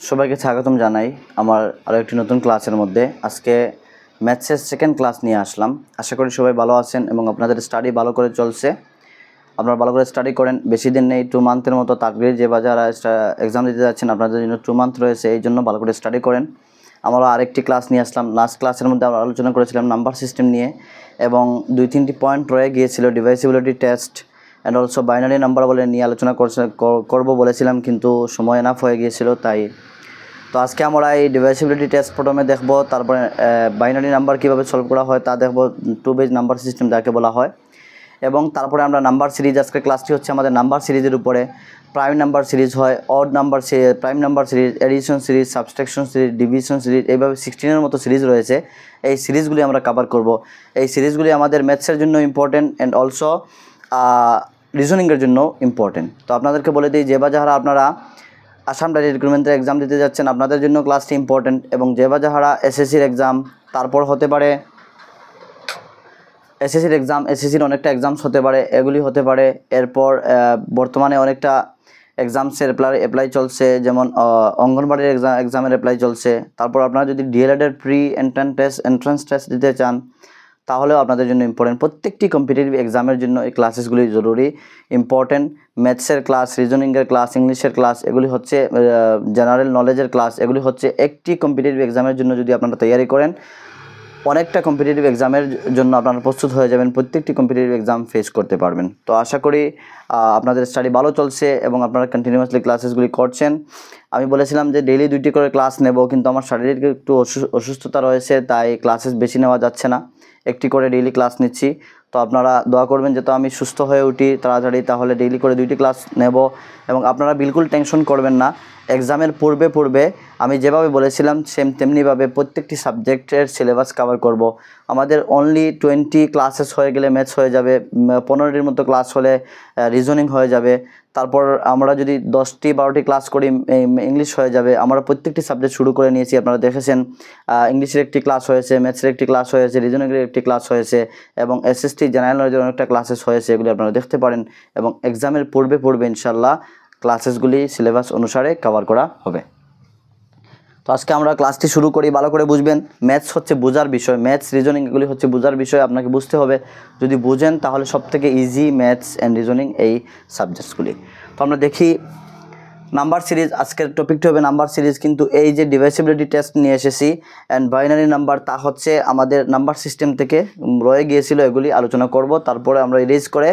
সবাইকে স্বাগতম জানাই আমার আরও একটি নতুন ক্লাসের মধ্যে। আজকে ম্যাথসের সেকেন্ড ক্লাস নিয়ে আসলাম। আশা করি সবাই ভালো আছেন এবং আপনাদের স্টাডি ভালো করে চলছে। আপনারা ভালো করে স্টাডি করেন। বেশি দিন নেই, 2 মান্থের মতো তাকরির যে যারা এক্সাম দিতে যাচ্ছেন আপনাদের জন্য 2 মান্থ রয়েছে, এই জন্য ভালো করে স্টাডি করেন। আমরা আরেকটি ক্লাস নিয়ে আসলাম। লাস্ট ক্লাসের মধ্যে আমরা আলোচনা করেছিলাম নাম্বার সিস্টেম নিয়ে এবং 2-3টি পয়েন্ট রয়ে গিয়েছিল, divisibility test and also binary number বলে নিয়ে আলোচনা করবো বলেছিলাম, কিন্তু সময় এনাফ হয়ে গিয়েছিল। তো আজকে আমরা এই ডিভাইসিবিলিটি টেস্ট প্রথমে দেখব, তারপরে বাইনারি নাম্বার কীভাবে সলভ করা হয় তা দেখব, 2 বেজ নাম্বার সিস্টেম যাকে বলা হয়, এবং তারপরে আমরা নাম্বার সিরিজ, আজকের ক্লাসটি হচ্ছে আমাদের নাম্বার সিরিজের উপরে। প্রাইম নাম্বার সিরিজ হয়, odd number series, prime number series, addition series, subtraction series, division series, এইভাবে 16-এর মতো সিরিজ রয়েছে। এই সিরিজগুলি আমরা কভার করব। এই সিরিজগুলি আমাদের ম্যাথসের জন্য ইম্পর্টেন্ট অ্যান্ড অলসো রিজনিংয়ের জন্য ইম্পর্টেন্ট। তো আপনাদেরকে বলে দিই, যে বা যারা আপনারা আসাম ডাইরেক্ট রিক্রুটমেন্টের এক্সাম দিতে যাচ্ছেন আপনাদের জন্য ক্লাসটি ইম্পর্টেন্ট, এবং যে বা যারা এসএসসির এক্সাম, তারপর হতে পারে এসএসসির এক্সাম, এসএসসির অনেকটা এক্সামস হতে পারে, এগুলি হতে পারে। এরপর বর্তমানে অনেকটা এক্সামসের অ্যাপ্লাই চলছে, যেমন অঙ্গনবাড়ির এক্সামের অ্যাপ্লাই চলছে। তারপর আপনারা যদি ডিএলএডের প্রি এন্ট্রান্স টেস্ট দিতে চান তাহলেও আপনাদের জন্য ইম্পর্টেন্ট। প্রত্যেকটি কম্পিটিটিভ এক্সামের জন্য এই ক্লাসেসগুলি জরুরি, ইম্পর্টেন্ট। ম্যাথসের ক্লাস, রিজনিংয়ের ক্লাস, ইংলিশের ক্লাস, এগুলি হচ্ছে জেনারেল নলেজের ক্লাস। এগুলি হচ্ছে একটি কম্পিটিটিভ এক্সামের জন্য যদি আপনারা তৈরি করেন, অনেকটা কম্পিটিটিভ এক্সামের জন্য আপনারা প্রস্তুত হয়ে যাবেন, প্রত্যেকটি কম্পিটিটিভ এক্সাম ফেস করতে পারবেন। তো আশা করি আপনাদের স্টাডি ভালো চলছে এবং আপনারা কন্টিনিউয়াসলি ক্লাসেসগুলি করছেন। আমি বলেছিলাম যে ডেইলি 2টি করে ক্লাস নেব, কিন্তু আমার শারীরিক একটু অসুস্থতা রয়েছে, তাই ক্লাসেস বেশি নেওয়া যাচ্ছে না, একটি করে ডেইলি ক্লাস নিচ্ছি। তো আপনারা দোয়া করবেন যাতে আমি সুস্থ হয়ে উঠি তাড়াতাড়ি, তাহলে ডেইলি করে 2টি ক্লাস নেব। এবং আপনারা বিলকুল টেনশন করবেন না, এক্সামের পূর্বে আমি যেভাবে বলেছিলাম তেমনিভাবে প্রত্যেকটি সাবজেক্টের সিলেবাস কভার করব। আমাদের অনলি 20 ক্লাসেস হয়ে গেলে ম্যাথস হয়ে যাবে, 15টির মতো ক্লাস হলে রিজনিং হয়ে যাবে। তারপর আমরা যদি 10-12টি ক্লাস করি ইংলিশ হয়ে যাবে। আমরা প্রত্যেকটি সাবজেক্ট শুরু করে নিয়েছি, আপনারা দেখেছেন। ইংলিশের একটি ক্লাস হয়েছে, ম্যাথসের একটি ক্লাস হয়েছে, রিজনিংয়ের একটি ক্লাস হয়েছে, এবং এসএসটি জেনারেল নলেজের অনেকটা ক্লাসেস হয়েছে, এগুলি আপনারা দেখতে পারেন। এবং এক্সামের পূর্বে ইনশাল্লাহ ক্লাসেসগুলি সিলেবাস অনুসারে কভার করা হবে। তো আজকে আমরা ক্লাসটি শুরু করি। ভালো করে বুঝবেন, ম্যাথস হচ্ছে বোঝার বিষয়, ম্যাথস রিজনিং এগুলি হচ্ছে বোঝার বিষয়, আপনাকে বুঝতে হবে। যদি বুঝেন তাহলে সবথেকে ইজি ম্যাথস অ্যান্ড রিজনিং, এই সাবজেক্টসগুলি। তো আমরা দেখি নাম্বার সিরিজ, আজকের টপিকটি হবে নাম্বার সিরিজ। কিন্তু এই যে ডিভাইসিবিলিটি টেস্ট নিয়ে এসেছি অ্যান্ড বাইনারি নাম্বার, তা হচ্ছে আমাদের নাম্বার সিস্টেম থেকে রয়ে গিয়েছিল, এগুলি আলোচনা করব। তারপরে আমরা ইরেজ করে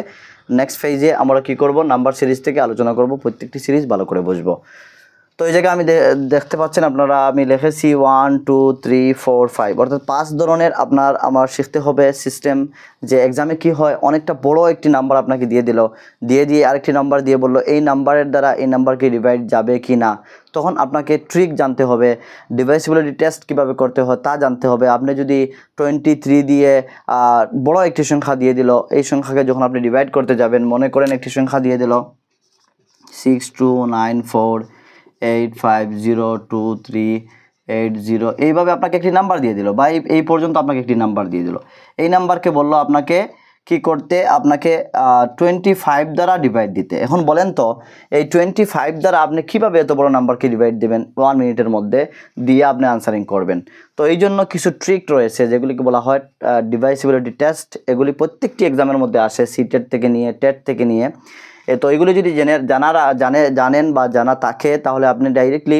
নেক্সট ফেজে আমরা কি করব, নাম্বার সিরিজ থেকে আলোচনা করব, প্রত্যেকটি সিরিজ ভালো করে বুঝবো। তো এই জায়গায় আমি দেখতে পাচ্ছেন আপনারা, আমি লিখেছি 1 2 3 4 5, অর্থাৎ 5 ধরনের আমার শিখতে হবে সিস্টেম। যে এক্সামে কি হয়, অনেকটা বড় একটি নাম্বার আপনাকে দিয়ে আরেকটি নাম্বার দিয়ে বললো এই নাম্বারের দ্বারা এই নাম্বারকে ডিভাইড যাবে কি না, তখন আপনাকে ট্রিক জানতে হবে, ডিভাইসিবিলিটি টেস্ট কীভাবে করতে হয় তা জানতে হবে। আপনি যদি 23 দিয়ে বড় একটি সংখ্যা দিয়ে দিল, এই সংখ্যাকে যখন আপনি ডিভাইড করতে যাবেন, মনে করেন একটি সংখ্যা দিয়ে দিল 6294850238 এইভাবে আপনাকে একটি নাম্বার দিয়ে দিল, বা এই পর্যন্ত আপনাকে একটি নাম্বার দিয়ে দিল। এই নাম্বারকে বললো আপনাকে কি করতে, আপনাকে 25 দ্বারা ডিভাইড দিতে। এখন বলেন তো, এই 25 দ্বারা আপনি কীভাবে এত বড় নাম্বারকে ডিভাইড দেবেন 1 মিনিটের মধ্যে, দিয়ে আপনি আনসারিং করবেন। তো এই জন্য কিছু ট্রিক রয়েছে যেগুলিকে বলা হয় ডিভাইসিবিলিটি টেস্ট। এগুলি প্রত্যেকটি এক্সামের মধ্যে আসে, সিটেট থেকে নিয়ে টেট থেকে নিয়ে। তো এগুলি যদি জানেন বা জানা থাকে, তাহলে আপনি ডাইরেক্টলি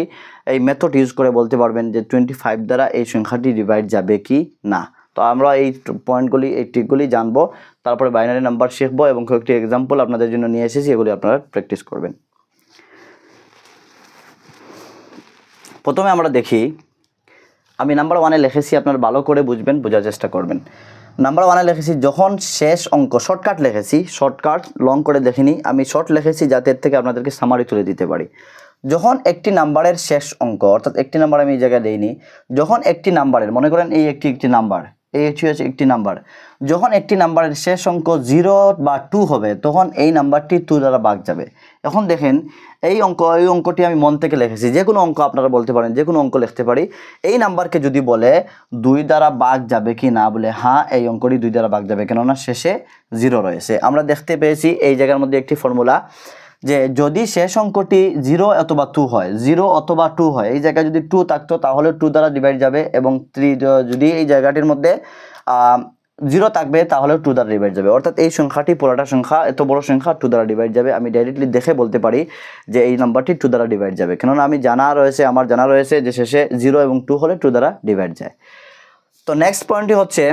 এই মেথড ইউজ করে বলতে পারবেন যে 25 দ্বারা এই সংখ্যাটি ডিভাইড যাবে কি না। তো আমরা এই পয়েন্টগুলি, এই ট্রিকগুলি জানবো, তারপরে বাইনারি নাম্বার শিখবো এবং কয়েকটি এক্সাম্পল আপনাদের জন্য নিয়ে এসেছি, এগুলি আপনারা প্র্যাকটিস করবেন। প্রথমে আমরা দেখি, আমি নাম্বার 1-এ লিখেছি, আপনারা ভালো করে বুঝবেন, বোঝার চেষ্টা করবেন। নাম্বার 1-এ লিখেছি যখন শেষ অঙ্ক, শর্টকাট লিখেছি, শর্টকাট লং করে দেখিনি, আমি শর্ট লিখেছি যাতে এর থেকে আপনাদেরকে সামারি তুলে দিতে পারি। যখন একটি নাম্বারের শেষ অঙ্ক, অর্থাৎ একটি নাম্বার আমি এই জায়গায় দেইনি, যখন একটি নাম্বারের, মনে করেন এই একটি নাম্বার, এই হচ্ছে একটি নাম্বার, যখন একটি নাম্বারের শেষ অঙ্ক 0 বা 2 হবে, তখন এই নাম্বারটি 2 দ্বারা ভাগ যাবে। এখন দেখেন এই অঙ্কটি আমি মন থেকে লিখেছি, যে কোনো অঙ্ক আপনারা বলতে পারেন, যে কোনো অঙ্ক লিখতে পারি। এই নাম্বারকে যদি বলে 2 দ্বারা ভাগ যাবে কি না, বলে হ্যাঁ এই অঙ্কটি 2 দ্বারা ভাগ যাবে, কেননা শেষে 0 রয়েছে। আমরা দেখতে পেয়েছি এই জায়গার মধ্যে একটি ফর্মুলা, যে যদি শেষ অঙ্কটি 0 অথবা 2 হয়, 0 অথবা 2 হয়, এই জায়গায় যদি 2 থাকতো তাহলে 2 দ্বারা ডিভাইড যাবে, এবং 3 যদি এই জায়গাটির মধ্যে 0 থাকবে তাহলে 2 দ্বারা ডিভাইড যাবে। অর্থাৎ এই সংখ্যাটি পুরোটা সংখ্যা, এত বড় সংখ্যা 2 দ্বারা ডিভাইড যাবে। আমি ডাইরেক্টলি দেখে বলতে পারি যে এই নাম্বারটি 2 দ্বারা ডিভাইড যাবে, কেননা আমি আমার জানা রয়েছে যে শেষে 0 এবং 2 হলে 2 দ্বারা ডিভাইড যায়। তো নেক্সট পয়েন্টটি হচ্ছে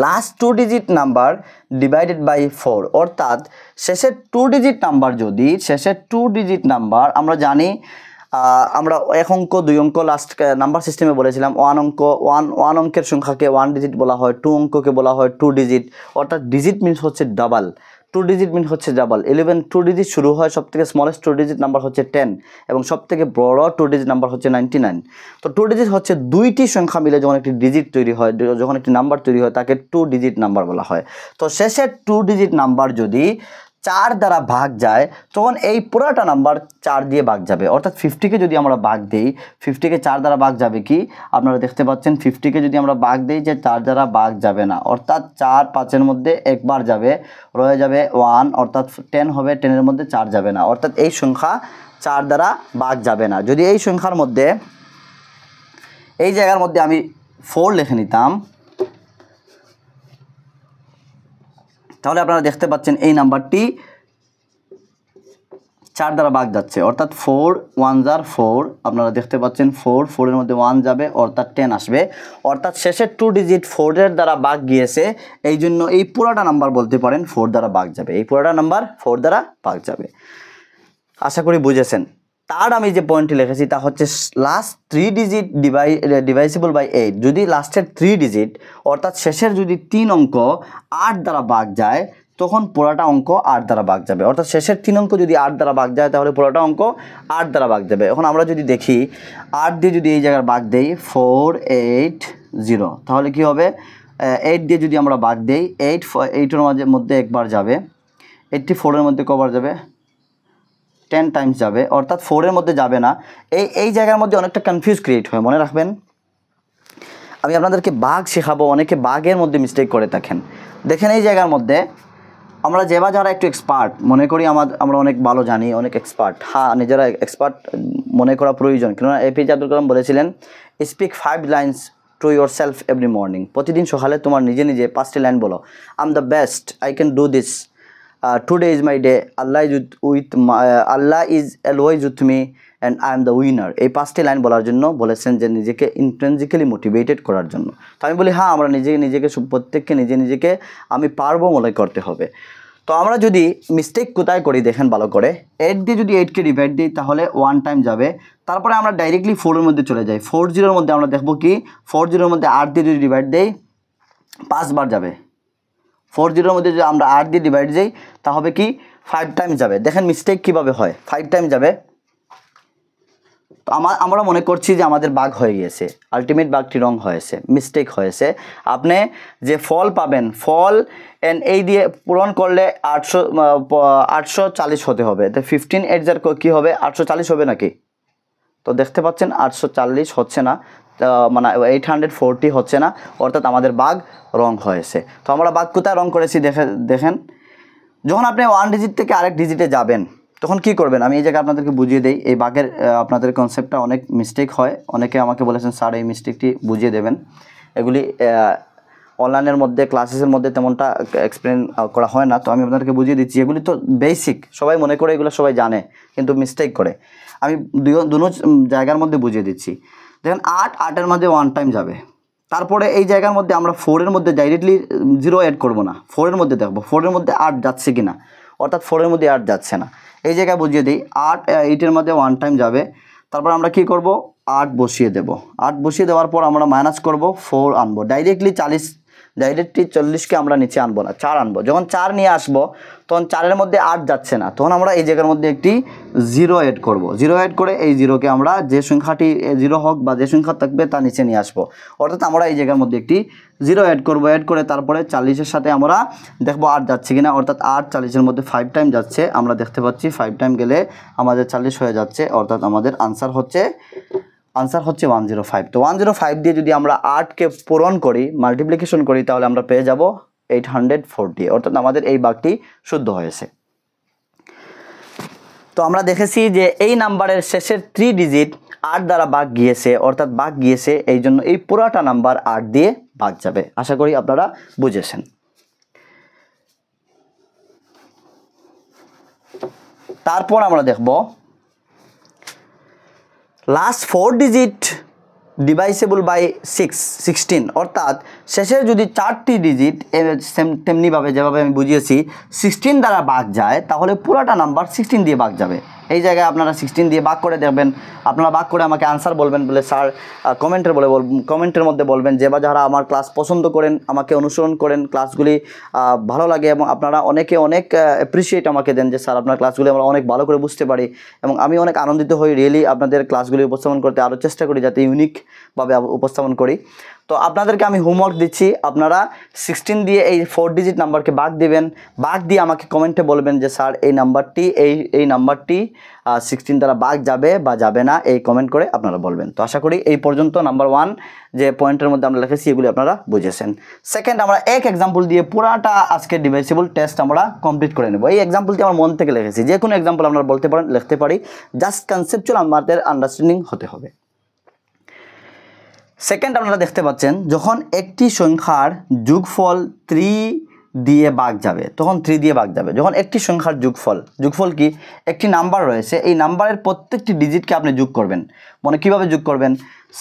last 2 digit number divided by 4, অর্থাৎ শেষের 2 ডিজিট নাম্বার যদি শেষের 2 ডিজিট নাম্বার, আমরা জানি আমরা 1 অঙ্ক 2 অঙ্ক লাস্ট নাম্বার সিস্টেমে বলেছিলাম, 1 অঙ্কের সংখ্যাকে 1 ডিজিট বলা হয়, 2 অঙ্ককে বলা হয় 2 ডিজিট, অর্থাৎ ডিজিট মিনস হচ্ছে ডাবল, 2 ডিজিট মিনস হচ্ছে ডাবল। 11 2 ডিজিট শুরু হয়, সবথেকে স্মলেস্ট 2 ডিজিট নাম্বার হচ্ছে 10, এবং সবথেকে বড় 2 ডিজিট নাম্বার হচ্ছে 99। তো 2 ডিজিট হচ্ছে দুইটি সংখ্যা মিলে যখন একটি ডিজিট তৈরি হয়, যখন একটি নাম্বার তৈরি হয় তাকে 2 ডিজিট নাম্বার বলা হয়। তো শেষের 2 ডিজিট নাম্বার যদি 4 দ্বারা ভাগ যায় তখন এই পুরাটা নাম্বার 4 দিয়ে ভাগ যাবে। অর্থাৎ 50কে যদি আমরা ভাগ দেই, 50কে 4 দ্বারা ভাগ যাবে কি, আপনারা দেখতে পাচ্ছেন 50কে যদি আমরা ভাগ দেই যে 4 দ্বারা ভাগ যাবে না, অর্থাৎ 4 5-এর মধ্যে একবার যাবে, রয়ে যাবে 1, অর্থাৎ 10 হবে, 10-এর মধ্যে 4 যাবে না, অর্থাৎ এই সংখ্যা 4 দ্বারা ভাগ যাবে না। যদি এই সংখ্যার মধ্যে এই জায়গার মধ্যে আমি 4 লিখে নিতাম, তাহলে আপনারা দেখতে পাচ্ছেন এই নাম্বারটি 4 দ্বারা ভাগ যাচ্ছে, অর্থাৎ 4 1 jar 4, আপনারা দেখতে পাচ্ছেন 4 এর মধ্যে 1 যাবে, অর্থাৎ 10 আসবে, অর্থাৎ শেষের 2 ডিজিট 4-এর দ্বারা ভাগ গিয়েছে, এই জন্য এই পুরোটা নাম্বার বলতে পারেন 4 দ্বারা ভাগ যাবে, এই পুরোটা নাম্বার 4 দ্বারা ভাগ যাবে। আশা করি বুঝেছেন। তার আমি যে পয়েন্টটি লিখেছি তা হচ্ছে লাস্ট 3 ডিজিট ডিভাইসিবল বাই 8, যদি লাস্টের 3 ডিজিট অর্থাৎ শেষের যদি 3 অঙ্ক 8 দ্বারা ভাগ যায় তখন পুরোটা অঙ্ক 8 দ্বারা ভাগ যাবে, অর্থাৎ শেষের 3 অঙ্ক যদি 8 দ্বারা ভাগ যায় তাহলে পুরোটা অঙ্ক 8 দ্বারা ভাগ যাবে। এখন আমরা যদি দেখি 8 দিয়ে যদি এই জায়গার ভাগ দেই 4 8 0, তাহলে কি হবে, 8 দিয়ে যদি আমরা ভাগ দেই 8-এর মধ্যে একবার যাবে, 84-এর মধ্যে কবার যাবে, 10 টাইমস যাবে, অর্থাৎ 4-এর মধ্যে যাবে না। এই জায়গার মধ্যে অনেকটা কনফিউজ ক্রিয়েট হয়, মনে রাখবেন। আমি আপনাদেরকে ভাগ শেখাবো, অনেকে ভাগের মধ্যে মিস্টেক করে থাকেন। দেখেন এই জায়গার মধ্যে আমরা যারা একটু এক্সপার্ট মনে করি, আমরা অনেক ভালো জানি, অনেক এক্সপার্ট, হ্যাঁ নিজেরা এক্সপার্ট মনে করা প্রয়োজন, কেননা এপিজে আব্দুল কালাম বলেছিলেন speak 5 lines to yourself every morning, প্রতিদিন সকালে তোমার নিজে 5টি লাইন বলো। I am the best, I can do this, today is my day, Allah is always with me and I am the winner. এই 5টি লাইন বলার জন্য বলেছেন, যে নিজেকে ইন্ট্রিনজিক্যালি মোটিভেটেড করার জন্য। তো আমি বলি হ্যাঁ, আমরা নিজেকে প্রত্যেককে নিজেকে আমি পারবো মনে করতে হবে। তো আমরা যদি মিস্টেক কোথায় করি দেখেন ভালো করে, 8 দিয়ে যদি 8কে ডিভাইড দিই তাহলে 1 টাইম যাবে, তারপরে আমরা ডাইরেক্টলি 4-এর মধ্যে চলে যাই। 40-এর মধ্যে আমরা দেখবো কি, 40-এর মধ্যে 8 দিয়ে যদি ডিভাইড দেই 5 বার যাবে। 40-এর মধ্যে যদি আমরা 8 দিয়ে ডিভাইড দিই তা হবে কি 5 টাইম যাবে। দেখেন মিস্টেক কিভাবে হয়, 5 টাইম যাবে। তো আমরা মনে করছি যে আমাদের বাগ হয়ে গিয়েছে, আলটিমেট বাগটি রং হয়েছে, মিস্টেক হয়েছে। আপনি যে ফল পাবেন, ফল এই দিয়ে পূরণ করলে 840 হতে হবে, তো 15 8 কী হবে, 840 হবে নাকি? তো দেখতে পাচ্ছেন 840 হচ্ছে না, মানে 840 হচ্ছে না, অর্থাৎ আমাদের বাগ রং হয়েছে। তো আমরা বাগ কোথায় রং করেছি দেখেন, যখন আপনি 1 ডিজিট থেকে আরেক ডিজিটে যাবেন তখন কি করবেন, আমি এই জায়গায় আপনাদেরকে বুঝিয়ে দেই। এই বাগের আপনাদের কনসেপ্টটা অনেক মিস্টেক হয়, অনেকে আমাকে বলেছেন স্যার এই মিস্টেকটি বুঝিয়ে দেবেন। এগুলি অনলাইনের মধ্যে ক্লাসেসের মধ্যে তেমনটা এক্সপ্লেন করা হয় না, তো আমি আপনাদেরকে বুঝিয়ে দিচ্ছি। এগুলি তো বেসিক, সবাই মনে করে এগুলো সবাই জানে, কিন্তু মিস্টেক করে। আমি দুটো জায়গার মধ্যে বুঝিয়ে দিচ্ছি। দেখেন 8-8-এর মধ্যে 1 টাইম যাবে, তারপরে এই জায়গার মধ্যে আমরা 4-এর মধ্যে ডাইরেক্টলি 0 অ্যাড করব না, 4-এর মধ্যে দেখবো 4-এর মধ্যে 8 যাচ্ছে কি না, অর্থাৎ 4-এর মধ্যে 8 যাচ্ছে না। এই জায়গায় বুঝিয়ে দিই 8-8-এর মধ্যে 1 টাইম যাবে, তারপর আমরা কি করব, 8 বসিয়ে দেব। 8 বসিয়ে দেওয়ার পর আমরা মাইনাস করব, 4 আনবো, ডাইরেক্টলি 40কে আমরা নিচে আনবো না, 4 আনবো। যখন 4 নিয়ে আসবো তখন 4-এর মধ্যে 8 যাচ্ছে না, তখন আমরা এই জায়গার মধ্যে একটি 0 অ্যাড করব। 0 অ্যাড করে এই 0কে আমরা যে সংখ্যাটি 0 হোক বা যে সংখ্যা থাকবে তা নিচে নিয়ে আসবো, অর্থাৎ আমরা এই জায়গার মধ্যে একটি 0 অ্যাড করব। অ্যাড করে তারপরে 40-এর সাথে আমরা দেখবো 8 যাচ্ছে কিনা, অর্থাৎ 8 40-এর মধ্যে 5 টাইম যাচ্ছে, আমরা দেখতে পাচ্ছি 5 টাইম গেলে আমাদের 40 হয়ে যাচ্ছে, অর্থাৎ আমাদের আনসার হচ্ছে 105। তো 105 দিয়ে যদি আমরা 8কে পূরণ করি, মাল্টিপ্লিকেশন করি, তাহলে আমরা পেয়ে যাব 840, অর্থাৎ আমাদের এই বাগটি শুদ্ধ হয়েছে। তো আমরা দেখেছি যে এই নাম্বারের শেষের 3 ডিজিট 8 দ্বারা ভাগ গিয়েছে, অর্থাৎ ভাগ গিয়েছে, এই জন্য এই পুরাটা নাম্বার 8 দিয়ে ভাগ যাবে। আশা করি আপনারা বুঝেছেন। তারপর আমরা দেখব লাস্ট 4 ডিজিট ডিভাইসেবল বাই 16, অর্থাৎ শেষের যদি 4টি ডিজিট তেমনিভাবে যেভাবে আমি বুঝিয়েছি 16 দ্বারা ভাগ যায়, তাহলে পুরাটা নাম্বার 16 দিয়ে ভাগ যাবে। এই জায়গায় আপনারা 16 দিয়ে ভাগ করে দেখবেন। আপনারা ভাগ করে আমাকে আনসার বলবেন, বলে স্যার কমেন্টের মধ্যে বলবেন যে বা যারা আমার ক্লাস পছন্দ করেন, আমাকে অনুসরণ করেন, ক্লাসগুলি ভালো লাগে এবং আপনারা অনেক অ্যাপ্রিসিয়েট আমাকে দেন যে স্যার আপনার ক্লাসগুলি আমরা অনেক ভালো করে বুঝতে পারি এবং আমি অনেক আনন্দিত হই রিয়েলি আপনাদের ক্লাসগুলি উপস্থাপন করতে আরও চেষ্টা করি যাতে ইউনিকভাবে উপস্থাপন করি। তো আপনাদেরকে আমি হোমওয়ার্ক দিচ্ছি, আপনারা 16 দিয়ে এই 4 ডিজিট নাম্বারকে ভাগ দিবেন, ভাগ দিয়ে আমাকে কমেন্টে বলবেন যে স্যার এই নাম্বারটি 16 দ্বারা ভাগ যাবে বা যাবে না, এই কমেন্ট করে আপনারা বলবেন। তো আশা করি এই পর্যন্ত নাম্বার 1 যে পয়েন্টের মধ্যে আমরা লিখেছি এগুলি আপনারা বুঝেছেন। সেকেন্ড, আমরা এক এক্সাম্পল দিয়ে পুরাটা আজকে ডিভাইসেবল টেস্ট আমরা কমপ্লিট করে নেব। এই এক্সাম্পলটি আমার মন থেকে লিখেছি, যে কোনো এক্সাম্পল আমরা বলতে পারেন, লিখতে পারি, জাস্ট কনসেপচুয়াল আমাদের আন্ডারস্ট্যান্ডিং হতে হবে। সেকেন্ড, আপনারা দেখতে পাচ্ছেন যখন একটি সংখ্যার যোগফল 3 দিয়ে ভাগ যাবে তখন 3 দিয়ে ভাগ যাবে। যখন একটি সংখ্যার যোগফল কি, একটি নাম্বার রয়েছে, এই নাম্বারের প্রত্যেকটি ডিজিটকে আপনি যোগ করবেন। মানে কিভাবে যোগ করবেন,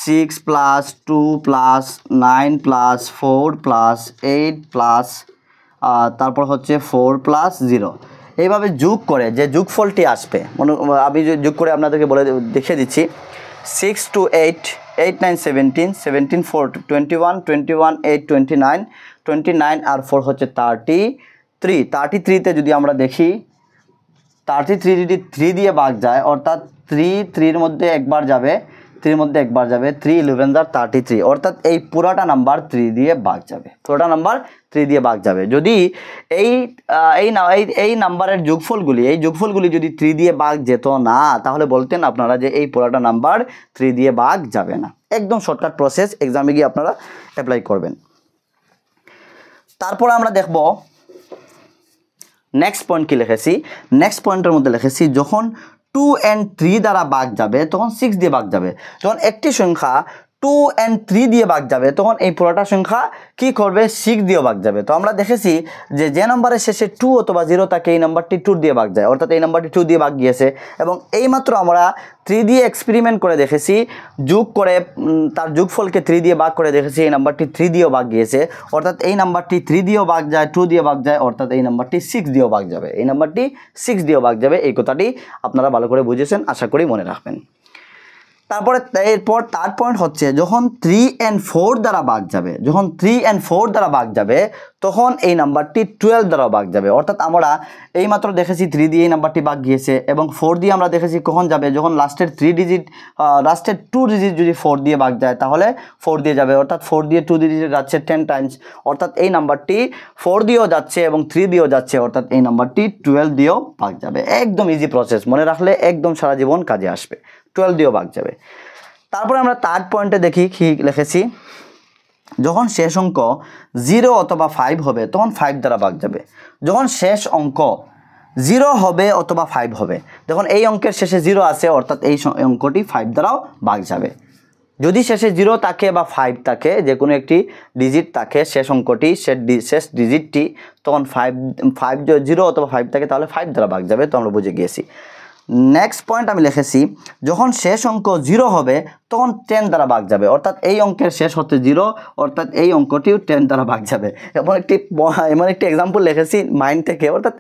6 + 2 + 9 + 4 + 8 প্লাস তারপর হচ্ছে 4 + 0, এইভাবে যোগ করে যে যোগফলটি আসবে, আমি যোগ করে আপনাদেরকে বলে দেখিয়ে দিচ্ছি। 6 to 8, 8 9 17, 17 4 21, 21 8 29, 29 আর 4 হচ্ছে 33। 33তে যদি আমরা দেখি 33 যদি 3 দিয়ে ভাগ যায়, অর্থাৎ 3 এর মধ্যে একবার যাবে, 3 এর মধ্যে একবার যাবে, 3 11 33, অর্থাৎ এই পুরাটা নাম্বার 3 দিয়ে ভাগ যাবে, পুরোটা নাম্বার 3 দিয়ে ভাগ যাবে। যদি এই নাম্বারের যোগফলগুলি যদি 3 দিয়ে ভাগ যেত না, তাহলে বলতেন আপনারা যে এই পুরোটা নাম্বার 3 দিয়ে ভাগ যাবে না। একদম শর্টকাট প্রসেস, এক্সামে গিয়ে আপনারা অ্যাপ্লাই করবেন। তারপর আমরা দেখব নেক্সট পয়েন্ট কি লিখেছি। নেক্সট পয়েন্টের মধ্যে লিখেছি যখন 2 and 3 দ্বারা ভাগ যাবে তখন 6 দিয়ে ভাগ যাবে। যখন একটি সংখ্যা 2 and 3 দিয়ে ভাগ যাবে তখন এই পুরোটা সংখ্যা কি করবে, 6 দিয়ে ভাগ যাবে। তো আমরা দেখেছি যে নাম্বারের শেষে 2 অথবা 0 থাকে এই নাম্বারটি 2 দিয়ে ভাগ যায়, অর্থাৎ এই নাম্বারটি 2 দিয়ে ভাগ গিয়েছে। এবং এইমাত্র আমরা 3 দিয়ে এক্সপেরিমেন্ট করে দেখেছি, যোগ করে তার যোগফলকে 3 দিয়ে ভাগ করে দেখেছি, এই নাম্বারটি 3 দিয়েও ভাগ গিয়েছে, অর্থাৎ এই নাম্বারটি 3 দিয়েও ভাগ যায়, 2 দিয়ে ভাগ যায়, অর্থাৎ এই নাম্বারটি 6 দিয়েও ভাগ যাবে, এই নাম্বারটি 6 দিয়েও ভাগ যাবে। এই কথাটি আপনারা ভালো করে বুঝেছেন, আশা করি মনে রাখবেন। তারপরে এরপর থার্ড পয়েন্ট হচ্ছে যখন 3 and 4 দ্বারা ভাগ যাবে, যখন 3 and 4 দ্বারা ভাগ যাবে তখন এই নাম্বারটি 12 দ্বারা ভাগ যাবে। অর্থাৎ আমরা এইমাত্র দেখেছি 3 দিয়ে এই নাম্বারটি ভাগ গিয়েছে এবং 4 দিয়ে আমরা দেখেছি কখন যাবে, যখন লাস্টের 2 ডিজিট যদি 4 দিয়ে ভাগ যায় তাহলে 4 দিয়ে যাবে, অর্থাৎ 4 দিয়ে 2 ডিজিট যাচ্ছে 10 টাইমস, অর্থাৎ এই নাম্বারটি 4 দিয়েও যাচ্ছে এবং 3 দিয়েও যাচ্ছে, অর্থাৎ এই নাম্বারটি 12 দিয়েও ভাগ যাবে। একদম ইজি প্রসেস, মনে রাখলে একদম সারা জীবন কাজে আসবে, 12 দিয়েও ভাগ যাবে। তারপরে আমরা থার্ড পয়েন্টে দেখি কি লিখেছি, যখন শেষ অঙ্ক 0 অথবা 5 হবে তখন 5 দ্বারা ভাগ যাবে। যখন শেষ অঙ্ক 0 হবে অথবা 5 হবে, দেখুন এই অঙ্কের শেষে 0 আছে, অর্থাৎ এই অঙ্কটি 5 দ্বারাও ভাগ যাবে। যদি শেষে 0 থাকে বা 5 থাকে, যে কোনো একটি ডিজিট থাকে শেষ অঙ্কটি, শেষ ডিজিটটি, তখন 5 0 অথবা 5 থাকে তাহলে 5 দ্বারা ভাগ যাবে। তো আমরা বুঝে গিয়েছি। নেক্সট পয়েন্ট আমি লিখেছি যখন শেষ অঙ্ক 0 হবে তখন 10 দ্বারা ভাগ যাবে, অর্থাৎ এই অঙ্কের শেষ হচ্ছে 0, অর্থাৎ এই অঙ্কটিও 10 দ্বারা ভাগ যাবে। এমন একটি এক্সাম্পল লিখেছি মাইন্ড থেকে, অর্থাৎ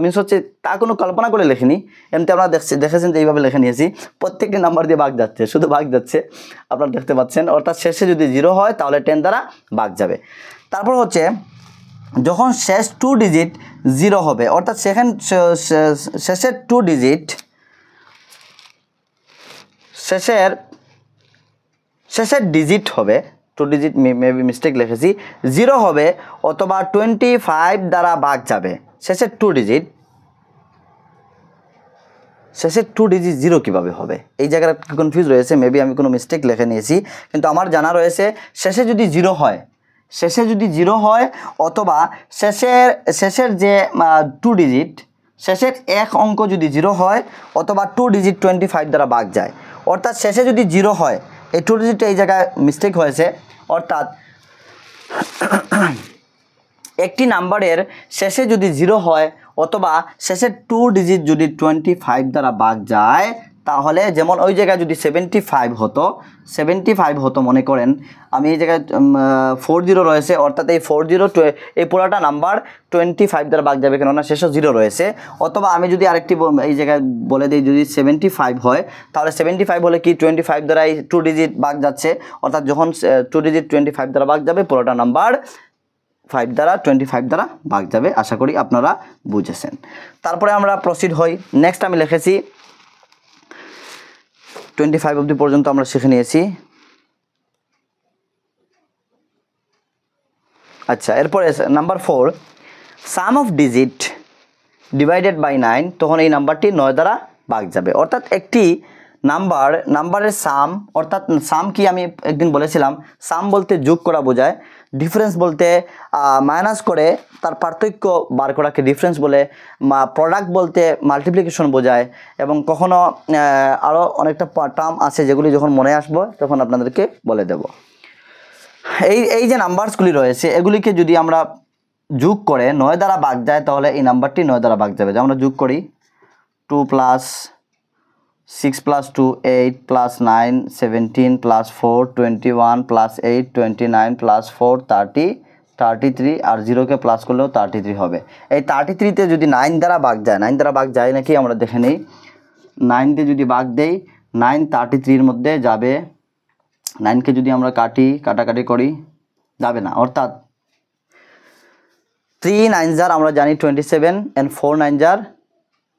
মিনস হচ্ছে তা কোনো কল্পনা করে লেখিনি, এমনি আপনারা দেখেছেন যে এইভাবে লিখে নিয়েছি, প্রত্যেকটি নাম্বার দিয়ে ভাগ যাচ্ছে, শুধু ভাগ যাচ্ছে, আপনারা দেখতে পাচ্ছেন। অর্থাৎ শেষে যদি 0 হয় তাহলে 10 দ্বারা ভাগ যাবে। তারপর হচ্ছে যখন শেষ 2 ডিজিট 0 হবে, অর্থাৎ শেষের 2 ডিজিট শেষের ডিজিট হবে, 2 ডিজিট মেবি মিস্টেক লিখেছি, 0 হবে অথবা 25 দ্বারা ভাগ যাবে। শেষের 2 ডিজিট 0 কীভাবে হবে, এই জায়গাটা কনফিউজ রয়েছে, মেবি আমি কোনো মিস্টেক লিখে নিয়েছি, কিন্তু আমার জানা রয়েছে শেষে যদি 0 হয় অথবা শেষের যে 2 ডিজিট শেষের এক অঙ্ক যদি 0 হয় অথবা 2 ডিজিট 25 দ্বারা ভাগ যায়, অর্থাৎ শেষে যদি 0 হয়, এই 2 ডিজিটটা এই জায়গায় মিস্টেক হয়েছে, অর্থাৎ একটি নাম্বারের শেষে যদি 0 হয় অথবা শেষের 2 ডিজিট যদি 25 দ্বারা ভাগ যায়, তাহলে যেমন ওই জায়গায় যদি 75 হতো মনে করেন, আমি এই জায়গায় 40 রয়েছে, অর্থাৎ এই 40 এই পুরোটা নাম্বার 25 দ্বারা ভাগ যাবে, কেননা শেষে 0 রয়েছে। অথবা আমি যদি আরেকটি এই জায়গায় বলে দিই, যদি 75 হয় তাহলে 75 হলে কি 25 দ্বারা এই 2 ডিজিট ভাগ যাচ্ছে, অর্থাৎ যখন 2 ডিজিট 25 দ্বারা ভাগ যাবে পুরোটা নাম্বার 25 দ্বারা ভাগ যাবে। আশা করি আপনারা বুঝেছেন। তারপরে আমরা প্রসিড হই। নেক্সট আমি লিখেছি 25 অবধি পর্যন্ত আমরা শিখে নিয়েছি। আচ্ছা, এরপরে number 4, sum of digit divided by 9, তখন এই নাম্বারটি 9 দ্বারা ভাগ যাবে। অর্থাৎ একটি নাম্বারের সাম, অর্থাৎ সাম কি আমি একদিন বলেছিলাম, সাম বলতে যোগ করা বোঝায়, ডিফারেন্স বলতে মাইনাস করে তার পার্থক্য বার করাকে ডিফারেন্স বলে, প্রোডাক্ট বলতে মাল্টিপ্লিকেশন বোঝায়, এবং কখনো আরও অনেকটা টার্ম আছে যেগুলি যখন মনে আসবো তখন আপনাদেরকে বলে দেব। এই যে নাম্বারসগুলি রয়েছে এগুলিকে যদি আমরা যোগ করে 9 দ্বারা ভাগ যায় তাহলে এই নাম্বারটি 9 দ্বারা ভাগ যাবে। যেমন আমরা যোগ করি 2 + 6 + 2 8 + 9 17 + 4 21 + 8 29 + 4 30 33, আর 0কে প্লাস করলেও 33 হবে। এই 33তে যদি 9 দ্বারা ভাগ যায়, 9 দ্বারা ভাগ যায় নাকি আমরা দেখে নিই। 9 দিয়ে যদি ভাগ দেই, 9 33 এর মধ্যে যাবে, 9কে যদি আমরা কাটাকাটি করি যাবে না, অর্থাৎ 3 9 আমরা জানি 27 and 4 9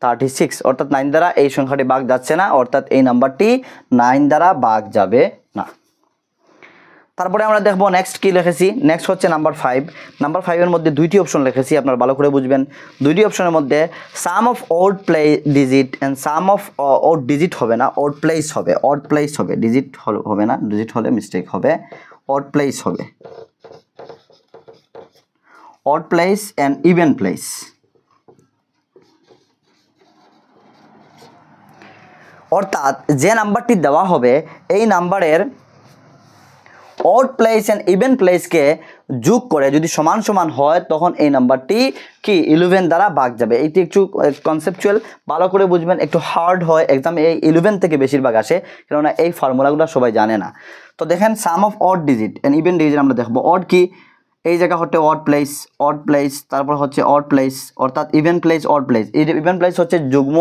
36, অর্থাৎ 9 দ্বারা এই সংখ্যাটি ভাগ যাচ্ছে না, অর্থাৎ এই নাম্বারটি 9 দ্বারা ভাগ যাবে না। তারপরে আমরা দেখব নেক্সট কি লিখেছি। নেক্সট হচ্ছে নাম্বার 5। নাম্বার 5 এর মধ্যে দুইটি অপশন লিখেছি, আপনারা ভালো করে বুঝবেন। দুইটি অপশনের মধ্যে sum of odd digit and sum of odd digit হবে না, অড প্লেস হবে, অড প্লেস হবে, ডিজিট হবে না, ডিজিট হলে মিস্টেক হবে, অড প্লেস হবে, odd place and even place. অর্থাৎ যে নাম্বারটি দেওয়া হবে এই নাম্বারের অড প্লেস এন্ড ইভেন প্লেসকে যোগ করে যদি সমান সমান হয় তখন এই নাম্বারটি কি 11 দ্বারা ভাগ যাবে। এইটি একটু কনসেপচুয়াল, ভালো করে বুঝবেন, একটু হার্ড হয় এক্সাম, এই 11 থেকে বেশিরভাগ আসে, কেননা এই ফর্মুলাগুলো সবাই জানে না। তো দেখেন sum of odd digit and even digit আমরা দেখবো। অড কি, এই জায়গা হচ্ছে অড প্লেস, তারপর হচ্ছে অড প্লেস, অর্থাৎ ইভেন প্লেস, অড প্লেস। এই ইভেন প্লেস হচ্ছে যুগ্ম